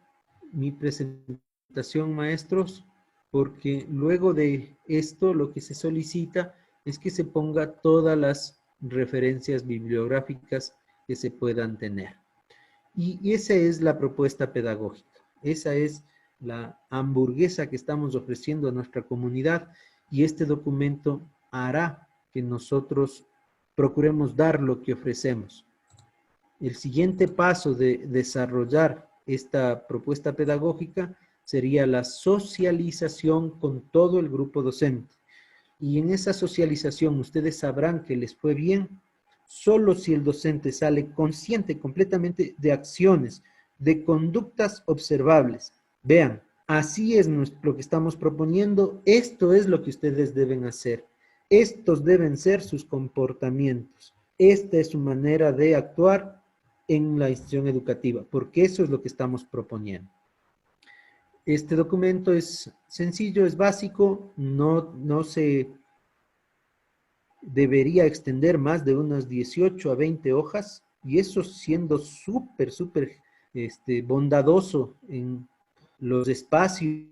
mi presentación, maestros, porque luego de esto lo que se solicita es que se ponga todas las referencias bibliográficas que se puedan tener. Y esa es la propuesta pedagógica. Esa es la hamburguesa que estamos ofreciendo a nuestra comunidad y este documento hará que nosotros procuremos dar lo que ofrecemos. El siguiente paso de desarrollar esta propuesta pedagógica sería la socialización con todo el grupo docente. Y en esa socialización ustedes sabrán que les fue bien solo si el docente sale consciente completamente de acciones, de conductas observables. Vean, así es lo que estamos proponiendo, esto es lo que ustedes deben hacer, estos deben ser sus comportamientos, esta es su manera de actuar en la institución educativa, porque eso es lo que estamos proponiendo. Este documento es sencillo, es básico, no se debería extender más de unas 18 a 20 hojas, y eso siendo súper bondadoso en los espacios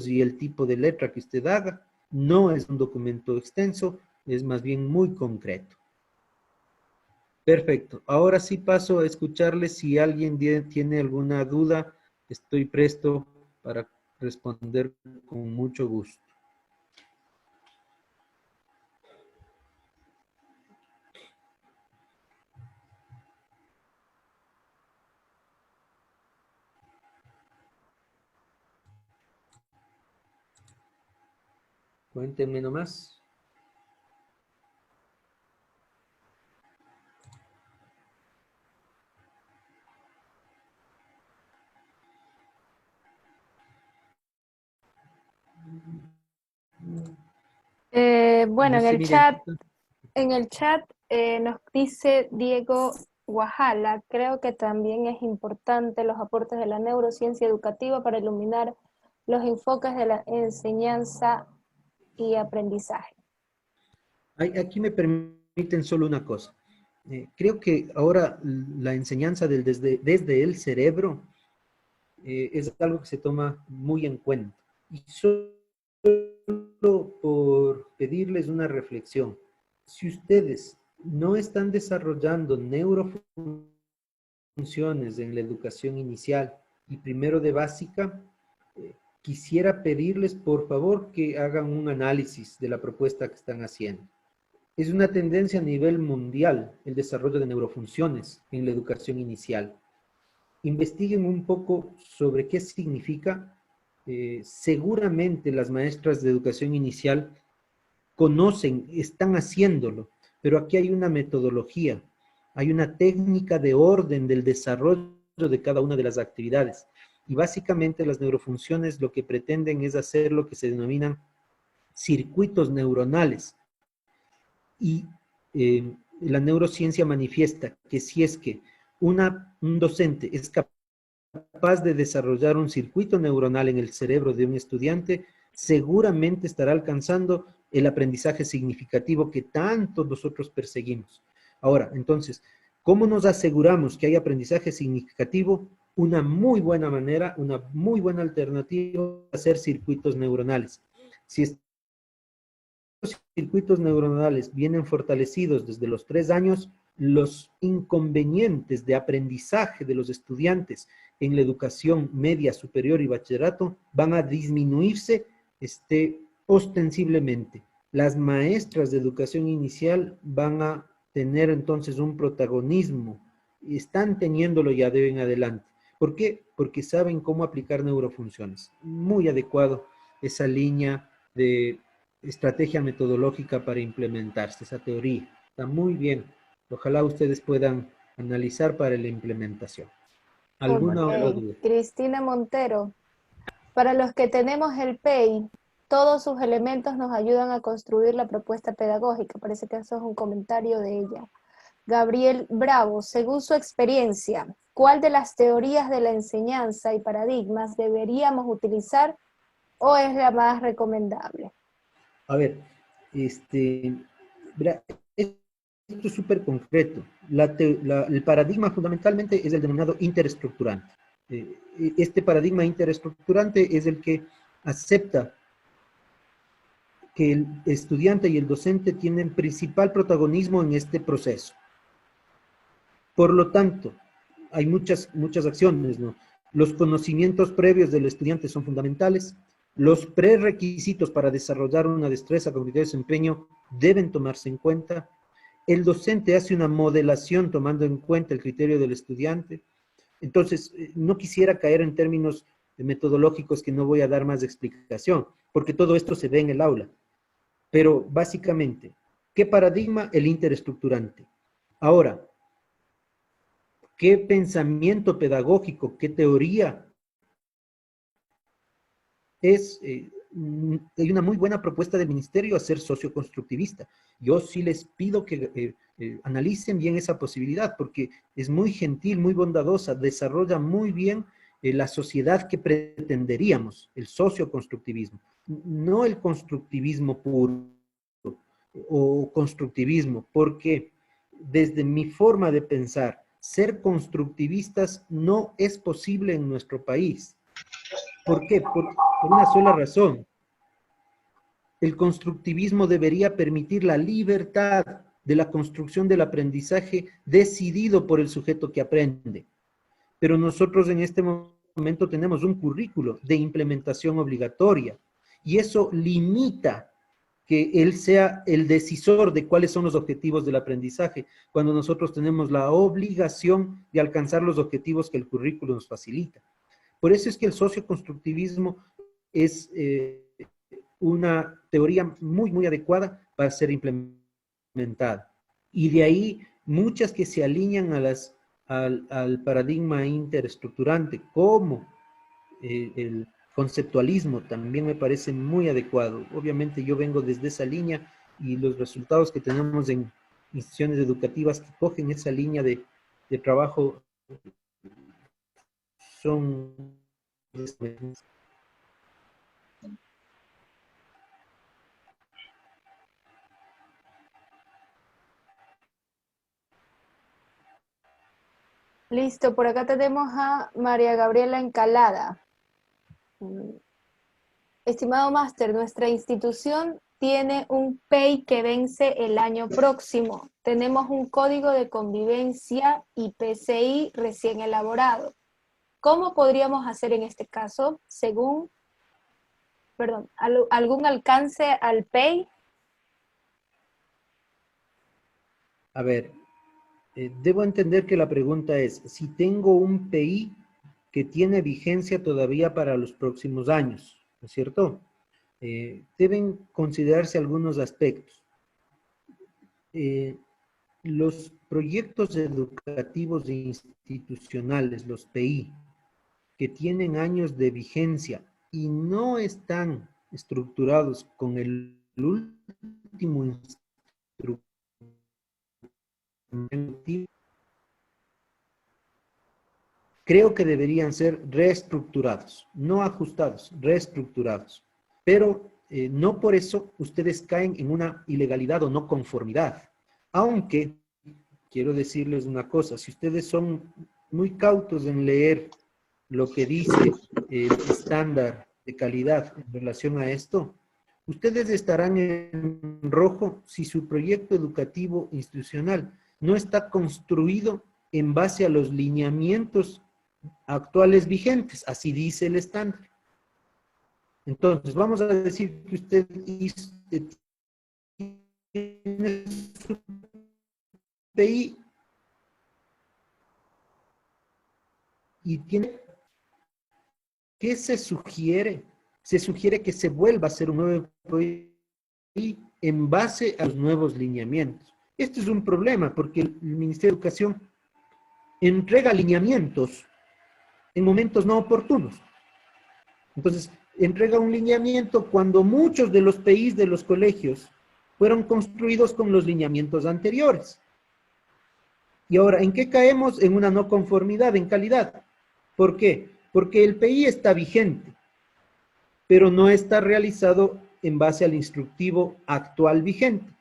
y el tipo de letra que usted haga. No es un documento extenso, es más bien muy concreto. Perfecto. Ahora sí paso a escucharles. Si alguien tiene alguna duda, estoy presto para responder con mucho gusto. Cuéntenme nomás. Bueno, No sé, miren. en el chat nos dice Diego Guajala, creo que también es importante los aportes de la neurociencia educativa para iluminar los enfoques de la enseñanza y aprendizaje. Aquí me permiten solo una cosa. Creo que ahora la enseñanza desde el cerebro es algo que se toma muy en cuenta. Y solo por pedirles una reflexión. Si ustedes no están desarrollando neurofunciones en la educación inicial y primero de básica, quisiera pedirles por favor que hagan un análisis de la propuesta que están haciendo. Es una tendencia a nivel mundial el desarrollo de neurofunciones en la educación inicial. Investiguen un poco sobre qué significa. Seguramente las maestras de educación inicial conocen, están haciéndolo, pero aquí hay una metodología, hay una técnica de orden del desarrollo de cada una de las actividades. Y básicamente las neurofunciones lo que pretenden es hacer lo que se denominan circuitos neuronales. Y la neurociencia manifiesta que si es que un docente es capaz capaz de desarrollar un circuito neuronal en el cerebro de un estudiante, seguramente estará alcanzando el aprendizaje significativo que tanto nosotros perseguimos. Ahora, entonces, ¿cómo nos aseguramos que hay aprendizaje significativo? Una muy buena manera, una muy buena alternativa es hacer circuitos neuronales. Si estos circuitos neuronales vienen fortalecidos desde los 3 años, los inconvenientes de aprendizaje de los estudiantes en la educación media, superior y bachillerato van a disminuirse ostensiblemente. Las maestras de educación inicial van a tener entonces un protagonismo, y están teniéndolo ya de en adelante. ¿Por qué? Porque saben cómo aplicar neurofunciones. Muy adecuado esa línea de estrategia metodológica para implementarse, esa teoría. Está muy bien. Ojalá ustedes puedan analizar para la implementación. ¿Alguna otra Ok, duda? Cristina Montero. Para los que tenemos el PEI, todos sus elementos nos ayudan a construir la propuesta pedagógica. Parece que eso es un comentario de ella. Gabriel Bravo, según su experiencia, ¿cuál de las teorías de la enseñanza y paradigmas deberíamos utilizar o es la más recomendable? A ver, verá, esto es súper concreto. El paradigma fundamentalmente es el denominado interesestructurante. Este paradigma interesestructurante es el que acepta que el estudiante y el docente tienen principal protagonismo en este proceso. Por lo tanto, hay muchas acciones, ¿no? Los conocimientos previos del estudiante son fundamentales. Los prerequisitos para desarrollar una destreza cognitiva de desempeño deben tomarse en cuenta. El docente hace una modelación tomando en cuenta el criterio del estudiante. Entonces, no quisiera caer en términos metodológicos que no voy a dar más explicación, porque todo esto se ve en el aula. Pero básicamente, ¿qué paradigma? El interesestructurante. Ahora, ¿qué pensamiento pedagógico, qué teoría? Hay una muy buena propuesta del ministerio a ser socioconstructivista. Yo sí les pido que analicen bien esa posibilidad, porque es muy gentil, muy bondadosa, desarrolla muy bien la sociedad que pretenderíamos, el socioconstructivismo, no el constructivismo puro o constructivismo, porque desde mi forma de pensar, ser constructivistas no es posible en nuestro país. ¿Por qué? Por una sola razón. El constructivismo debería permitir la libertad de la construcción del aprendizaje decidido por el sujeto que aprende. Pero nosotros en este momento tenemos un currículo de implementación obligatoria y eso limita que él sea el decisor de cuáles son los objetivos del aprendizaje, cuando nosotros tenemos la obligación de alcanzar los objetivos que el currículo nos facilita. Por eso es que el socioconstructivismo es una teoría muy, muy adecuada para ser implementada. Y de ahí muchas que se alinean al paradigma interesestructurante, como el conceptualismo, también me parece muy adecuado. Obviamente yo vengo desde esa línea y los resultados que tenemos en instituciones educativas que cogen esa línea de trabajo son... Listo, por acá tenemos a María Gabriela Encalada. Estimado máster, nuestra institución tiene un PEI que vence el año próximo. Tenemos un código de convivencia y PCI recién elaborado. ¿Cómo podríamos hacer en este caso? ¿Algún alcance al PEI? A ver, debo entender que la pregunta es, si tengo un PI que tiene vigencia todavía para los próximos años, ¿no es cierto? Deben considerarse algunos aspectos. Los proyectos educativos e institucionales, los PI, que tienen años de vigencia y no están estructurados con el último instrumento creo que deberían ser reestructurados, no ajustados, reestructurados. Pero no por eso ustedes caen en una ilegalidad o no conformidad. Aunque, quiero decirles una cosa, si ustedes son muy cautos en leer lo que dice el estándar de calidad en relación a esto, ustedes estarán en rojo si su proyecto educativo institucional no está construido en base a los lineamientos actuales vigentes, así dice el estándar. Entonces, vamos a decir que usted tiene su PI y tiene, ¿qué se sugiere? Se sugiere que se vuelva a hacer un nuevo PI en base a los nuevos lineamientos. Esto es un problema porque el Ministerio de Educación entrega lineamientos en momentos no oportunos. Entonces, entrega un lineamiento cuando muchos de los PIs de los colegios fueron construidos con los lineamientos anteriores. Y ahora, ¿en qué caemos? En una no conformidad en calidad. ¿Por qué? Porque el PI está vigente, pero no está realizado en base al instructivo actual vigente.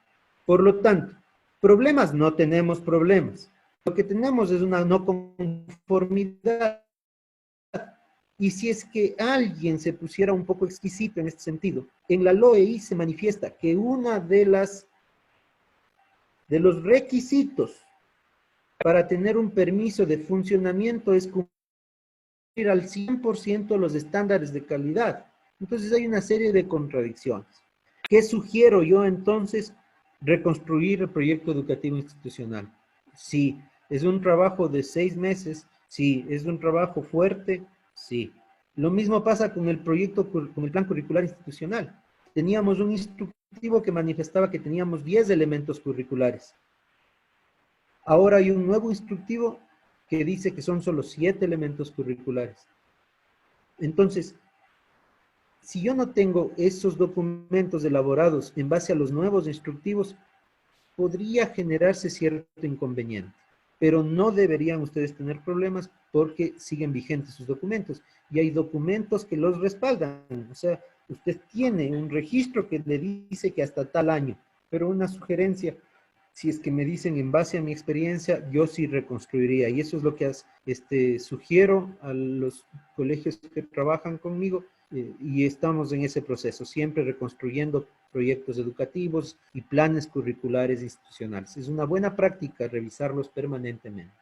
Por lo tanto, problemas no tenemos problemas. Lo que tenemos es una no conformidad. Y si es que alguien se pusiera un poco exquisito en este sentido, en la LOEI se manifiesta que una de los requisitos para tener un permiso de funcionamiento es cumplir al 100% los estándares de calidad. Entonces hay una serie de contradicciones. ¿Qué sugiero yo entonces? Reconstruir el proyecto educativo institucional. Sí, es un trabajo de 6 meses, sí, es un trabajo fuerte, sí. Lo mismo pasa con el proyecto, con el plan curricular institucional. Teníamos un instructivo que manifestaba que teníamos 10 elementos curriculares. Ahora hay un nuevo instructivo que dice que son solo 7 elementos curriculares. Entonces, si yo no tengo esos documentos elaborados en base a los nuevos instructivos, podría generarse cierto inconveniente, pero no deberían ustedes tener problemas porque siguen vigentes sus documentos y hay documentos que los respaldan. O sea, usted tiene un registro que le dice que hasta tal año, pero una sugerencia, si es que me dicen en base a mi experiencia, yo sí reconstruiría. Y eso es lo que sugiero a los colegios que trabajan conmigo y estamos en ese proceso, siempre reconstruyendo proyectos educativos y planes curriculares institucionales. Es una buena práctica revisarlos permanentemente.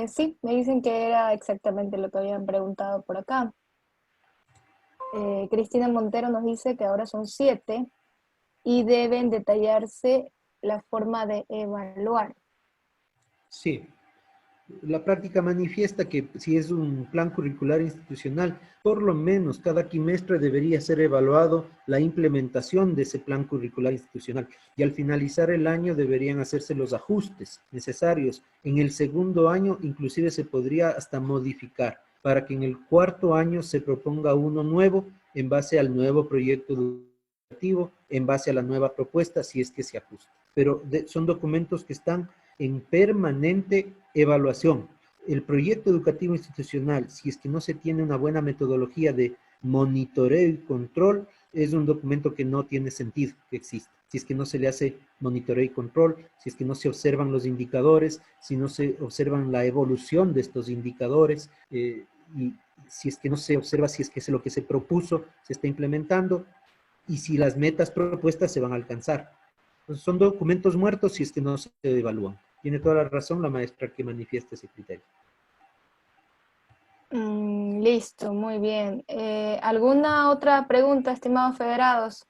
Sí, me dicen que era exactamente lo que habían preguntado por acá. Cristina Montero nos dice que ahora son 7 y deben detallarse la forma de evaluar. Sí, la práctica manifiesta que si es un plan curricular institucional, por lo menos cada quimestre debería ser evaluado la implementación de ese plan curricular institucional y al finalizar el año deberían hacerse los ajustes necesarios. En el segundo año inclusive se podría hasta modificar para que en el cuarto año se proponga uno nuevo en base al nuevo proyecto educativo, en base a la nueva propuesta, si es que se ajusta. Pero son documentos que están en permanente evaluación. El proyecto educativo institucional, si es que no se tiene una buena metodología de monitoreo y control, es un documento que no tiene sentido que exista. Si es que no se le hace monitoreo y control, si es que no se observan los indicadores, si no se observan la evolución de estos indicadores, y si es que no se observa si es que lo que se propuso se está implementando, y si las metas propuestas se van a alcanzar. Entonces, son documentos muertos si es que no se evalúan. Tiene toda la razón la maestra que manifiesta ese criterio. Listo, muy bien. ¿Alguna otra pregunta, estimados federados?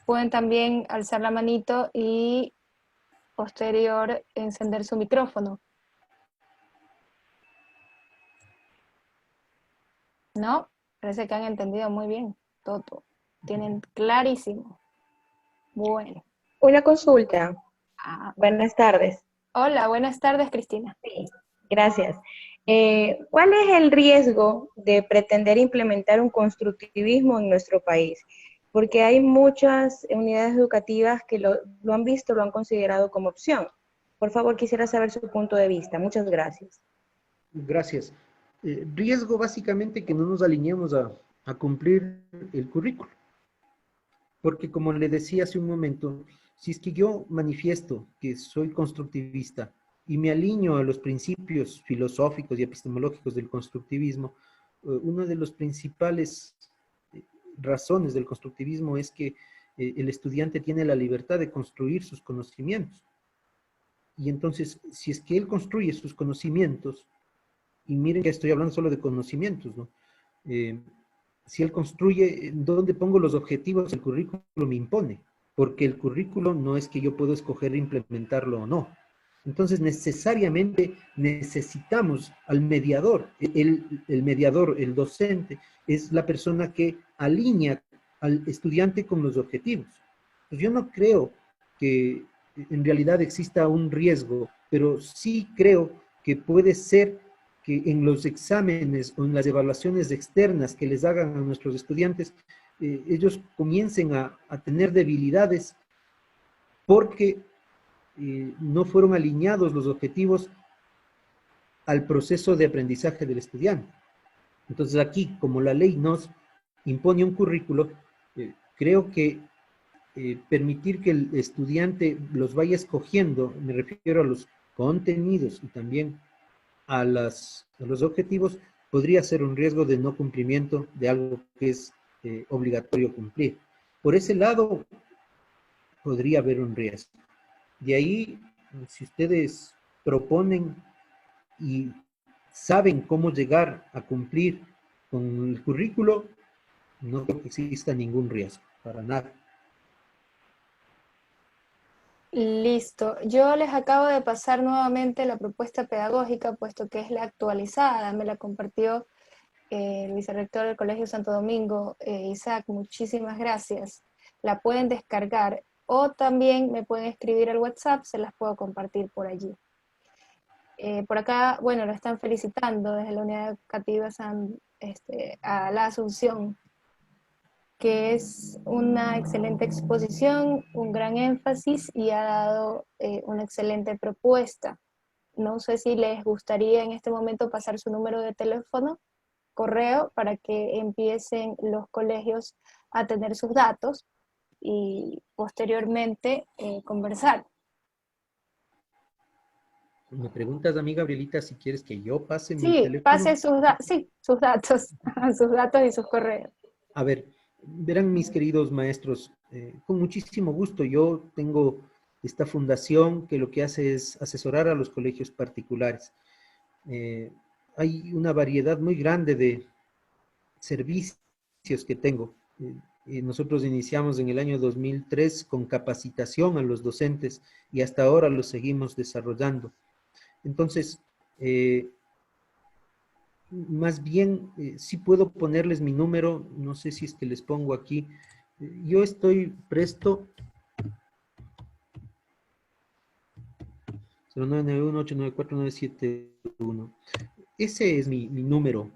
Pueden también alzar la manito y posterior encender su micrófono. ¿No? Parece que han entendido muy bien todo. Tienen clarísimo. Bueno. Una consulta. Buenas tardes. Hola, buenas tardes, Cristina. Sí, gracias. ¿Cuál es el riesgo de pretender implementar un constructivismo en nuestro país? Porque hay muchas unidades educativas que lo han visto, lo han considerado como opción. Por favor, quisiera saber su punto de vista. Muchas gracias. Gracias. Riesgo básicamente que no nos alineemos a cumplir el currículo. Porque como le decía hace un momento, si es que yo manifiesto que soy constructivista y me alineo a los principios filosóficos y epistemológicos del constructivismo, una de las principales razones del constructivismo es que el estudiante tiene la libertad de construir sus conocimientos. Y entonces, si es que él construye sus conocimientos, y miren que estoy hablando solo de conocimientos, ¿no? Si él construye, ¿dónde pongo los objetivos? El currículo me impone, porque el currículo no es que yo puedo escoger implementarlo o no. Entonces, necesariamente necesitamos al mediador. El mediador, el docente, es la persona que alinea al estudiante con los objetivos. Pues yo no creo que en realidad exista un riesgo, pero sí creo que puede ser que en los exámenes o en las evaluaciones externas que les hagan a nuestros estudiantes, ellos comiencen a tener debilidades porque no fueron alineados los objetivos al proceso de aprendizaje del estudiante. Entonces aquí, como la ley nos impone un currículo, creo que permitir que el estudiante los vaya escogiendo, me refiero a los contenidos y también a los objetivos, podría ser un riesgo de no cumplimiento de algo que es obligatorio cumplir. Por ese lado, podría haber un riesgo. De ahí, si ustedes proponen y saben cómo llegar a cumplir con el currículo, no creo que exista ningún riesgo, para nada. Listo. Yo les acabo de pasar nuevamente la propuesta pedagógica, puesto que es la actualizada. Me la compartió el vicerrector del Colegio Santo Domingo, Isaac. Muchísimas gracias. La pueden descargar o también me pueden escribir al WhatsApp, se las puedo compartir por allí. Por acá, bueno, lo están felicitando desde la Unidad Educativa a la Asunción, que es una excelente exposición, un gran énfasis y ha dado una excelente propuesta. No sé si les gustaría en este momento pasar su número de teléfono, correo, para que empiecen los colegios a tener sus datos y posteriormente conversar. Me preguntas a mí, Gabrielita, si quieres que yo pase mi teléfono. Pase sus datos, sus datos y sus correos. A ver, verán mis queridos maestros, con muchísimo gusto. Yo tengo esta fundación que lo que hace es asesorar a los colegios particulares. Hay una variedad muy grande de servicios que tengo. Nosotros iniciamos en el año 2003 con capacitación a los docentes y hasta ahora lo seguimos desarrollando. Entonces, más bien, sí puedo ponerles mi número, no sé si es que les pongo aquí. Yo estoy presto. 0991-894-971. Ese es mi número.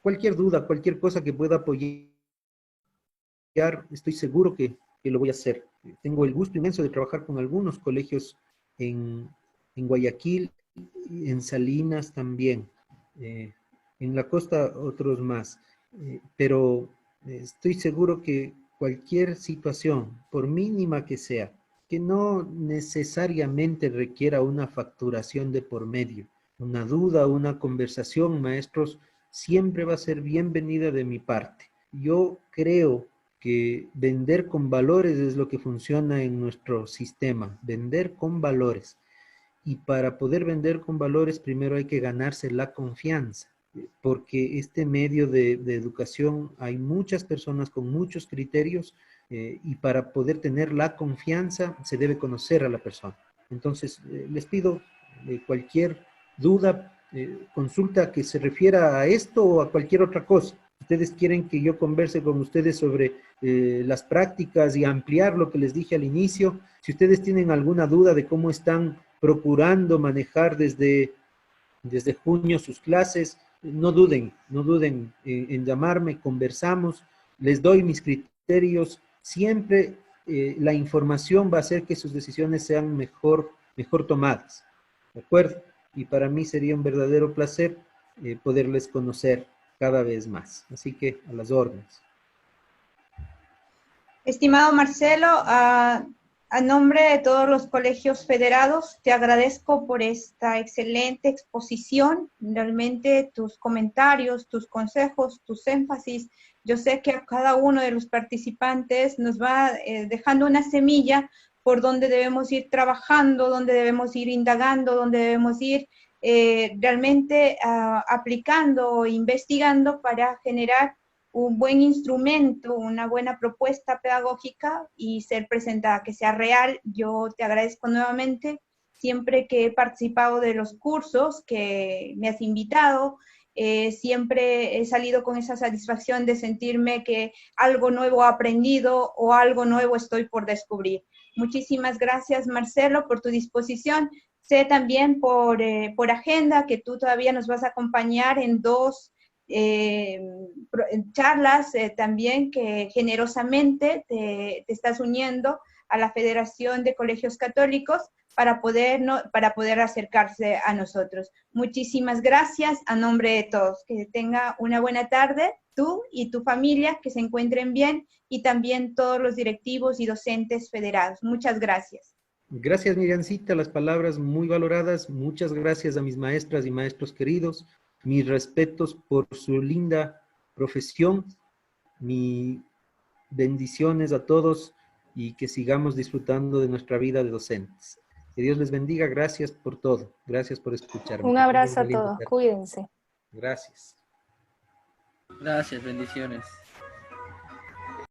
Cualquier duda, cualquier cosa que pueda apoyar, estoy seguro que lo voy a hacer. Tengo el gusto inmenso de trabajar con algunos colegios en Guayaquil, en Salinas también, en la costa otros más, pero estoy seguro que cualquier situación, por mínima que sea, que no necesariamente requiera una facturación de por medio, una duda, una conversación, maestros, siempre va a ser bienvenida de mi parte. Yo creo que vender con valores es lo que funciona en nuestro sistema, vender con valores. Y para poder vender con valores, primero hay que ganarse la confianza, porque este medio de educación hay muchas personas con muchos criterios y para poder tener la confianza se debe conocer a la persona. Entonces, les pido cualquier duda, consulta que se refiera a esto o a cualquier otra cosa. Ustedes quieren que yo converse con ustedes sobre las prácticas y ampliar lo que les dije al inicio. Si ustedes tienen alguna duda de cómo están procurando manejar desde desde junio sus clases. No duden en llamarme, conversamos, les doy mis criterios. Siempre la información va a hacer que sus decisiones sean mejor tomadas, ¿de acuerdo? Y para mí sería un verdadero placer poderles conocer cada vez más. Así que a las órdenes. Estimado Marcelo, a nombre de todos los colegios federados, te agradezco por esta excelente exposición. Realmente tus comentarios, tus consejos, tus énfasis, yo sé que a cada uno de los participantes nos va dejando una semilla por donde debemos ir trabajando, donde debemos ir indagando, donde debemos ir realmente aplicando o investigando para generar un buen instrumento, una buena propuesta pedagógica y ser presentada, que sea real. Yo te agradezco nuevamente. Siempre que he participado de los cursos que me has invitado, siempre he salido con esa satisfacción de sentirme que algo nuevo he aprendido o algo nuevo estoy por descubrir. Muchísimas gracias, Marcelo, por tu disposición. Sé también por agenda que tú todavía nos vas a acompañar en dos charlas también que generosamente te estás uniendo a la Federación de Colegios Católicos para poder acercarse a nosotros. Muchísimas gracias a nombre de todos. Que tenga una buena tarde, tú y tu familia, que se encuentren bien, y también todos los directivos y docentes federados. Muchas gracias. Gracias, Miriancita, las palabras muy valoradas. Muchas gracias a mis maestras y maestros queridos. Mis respetos por su linda profesión. Mis bendiciones a todos y que sigamos disfrutando de nuestra vida de docentes. Que Dios les bendiga. Gracias por todo. Gracias por escucharme. Un abrazo a todos. Cuídense. Gracias. Gracias, bendiciones.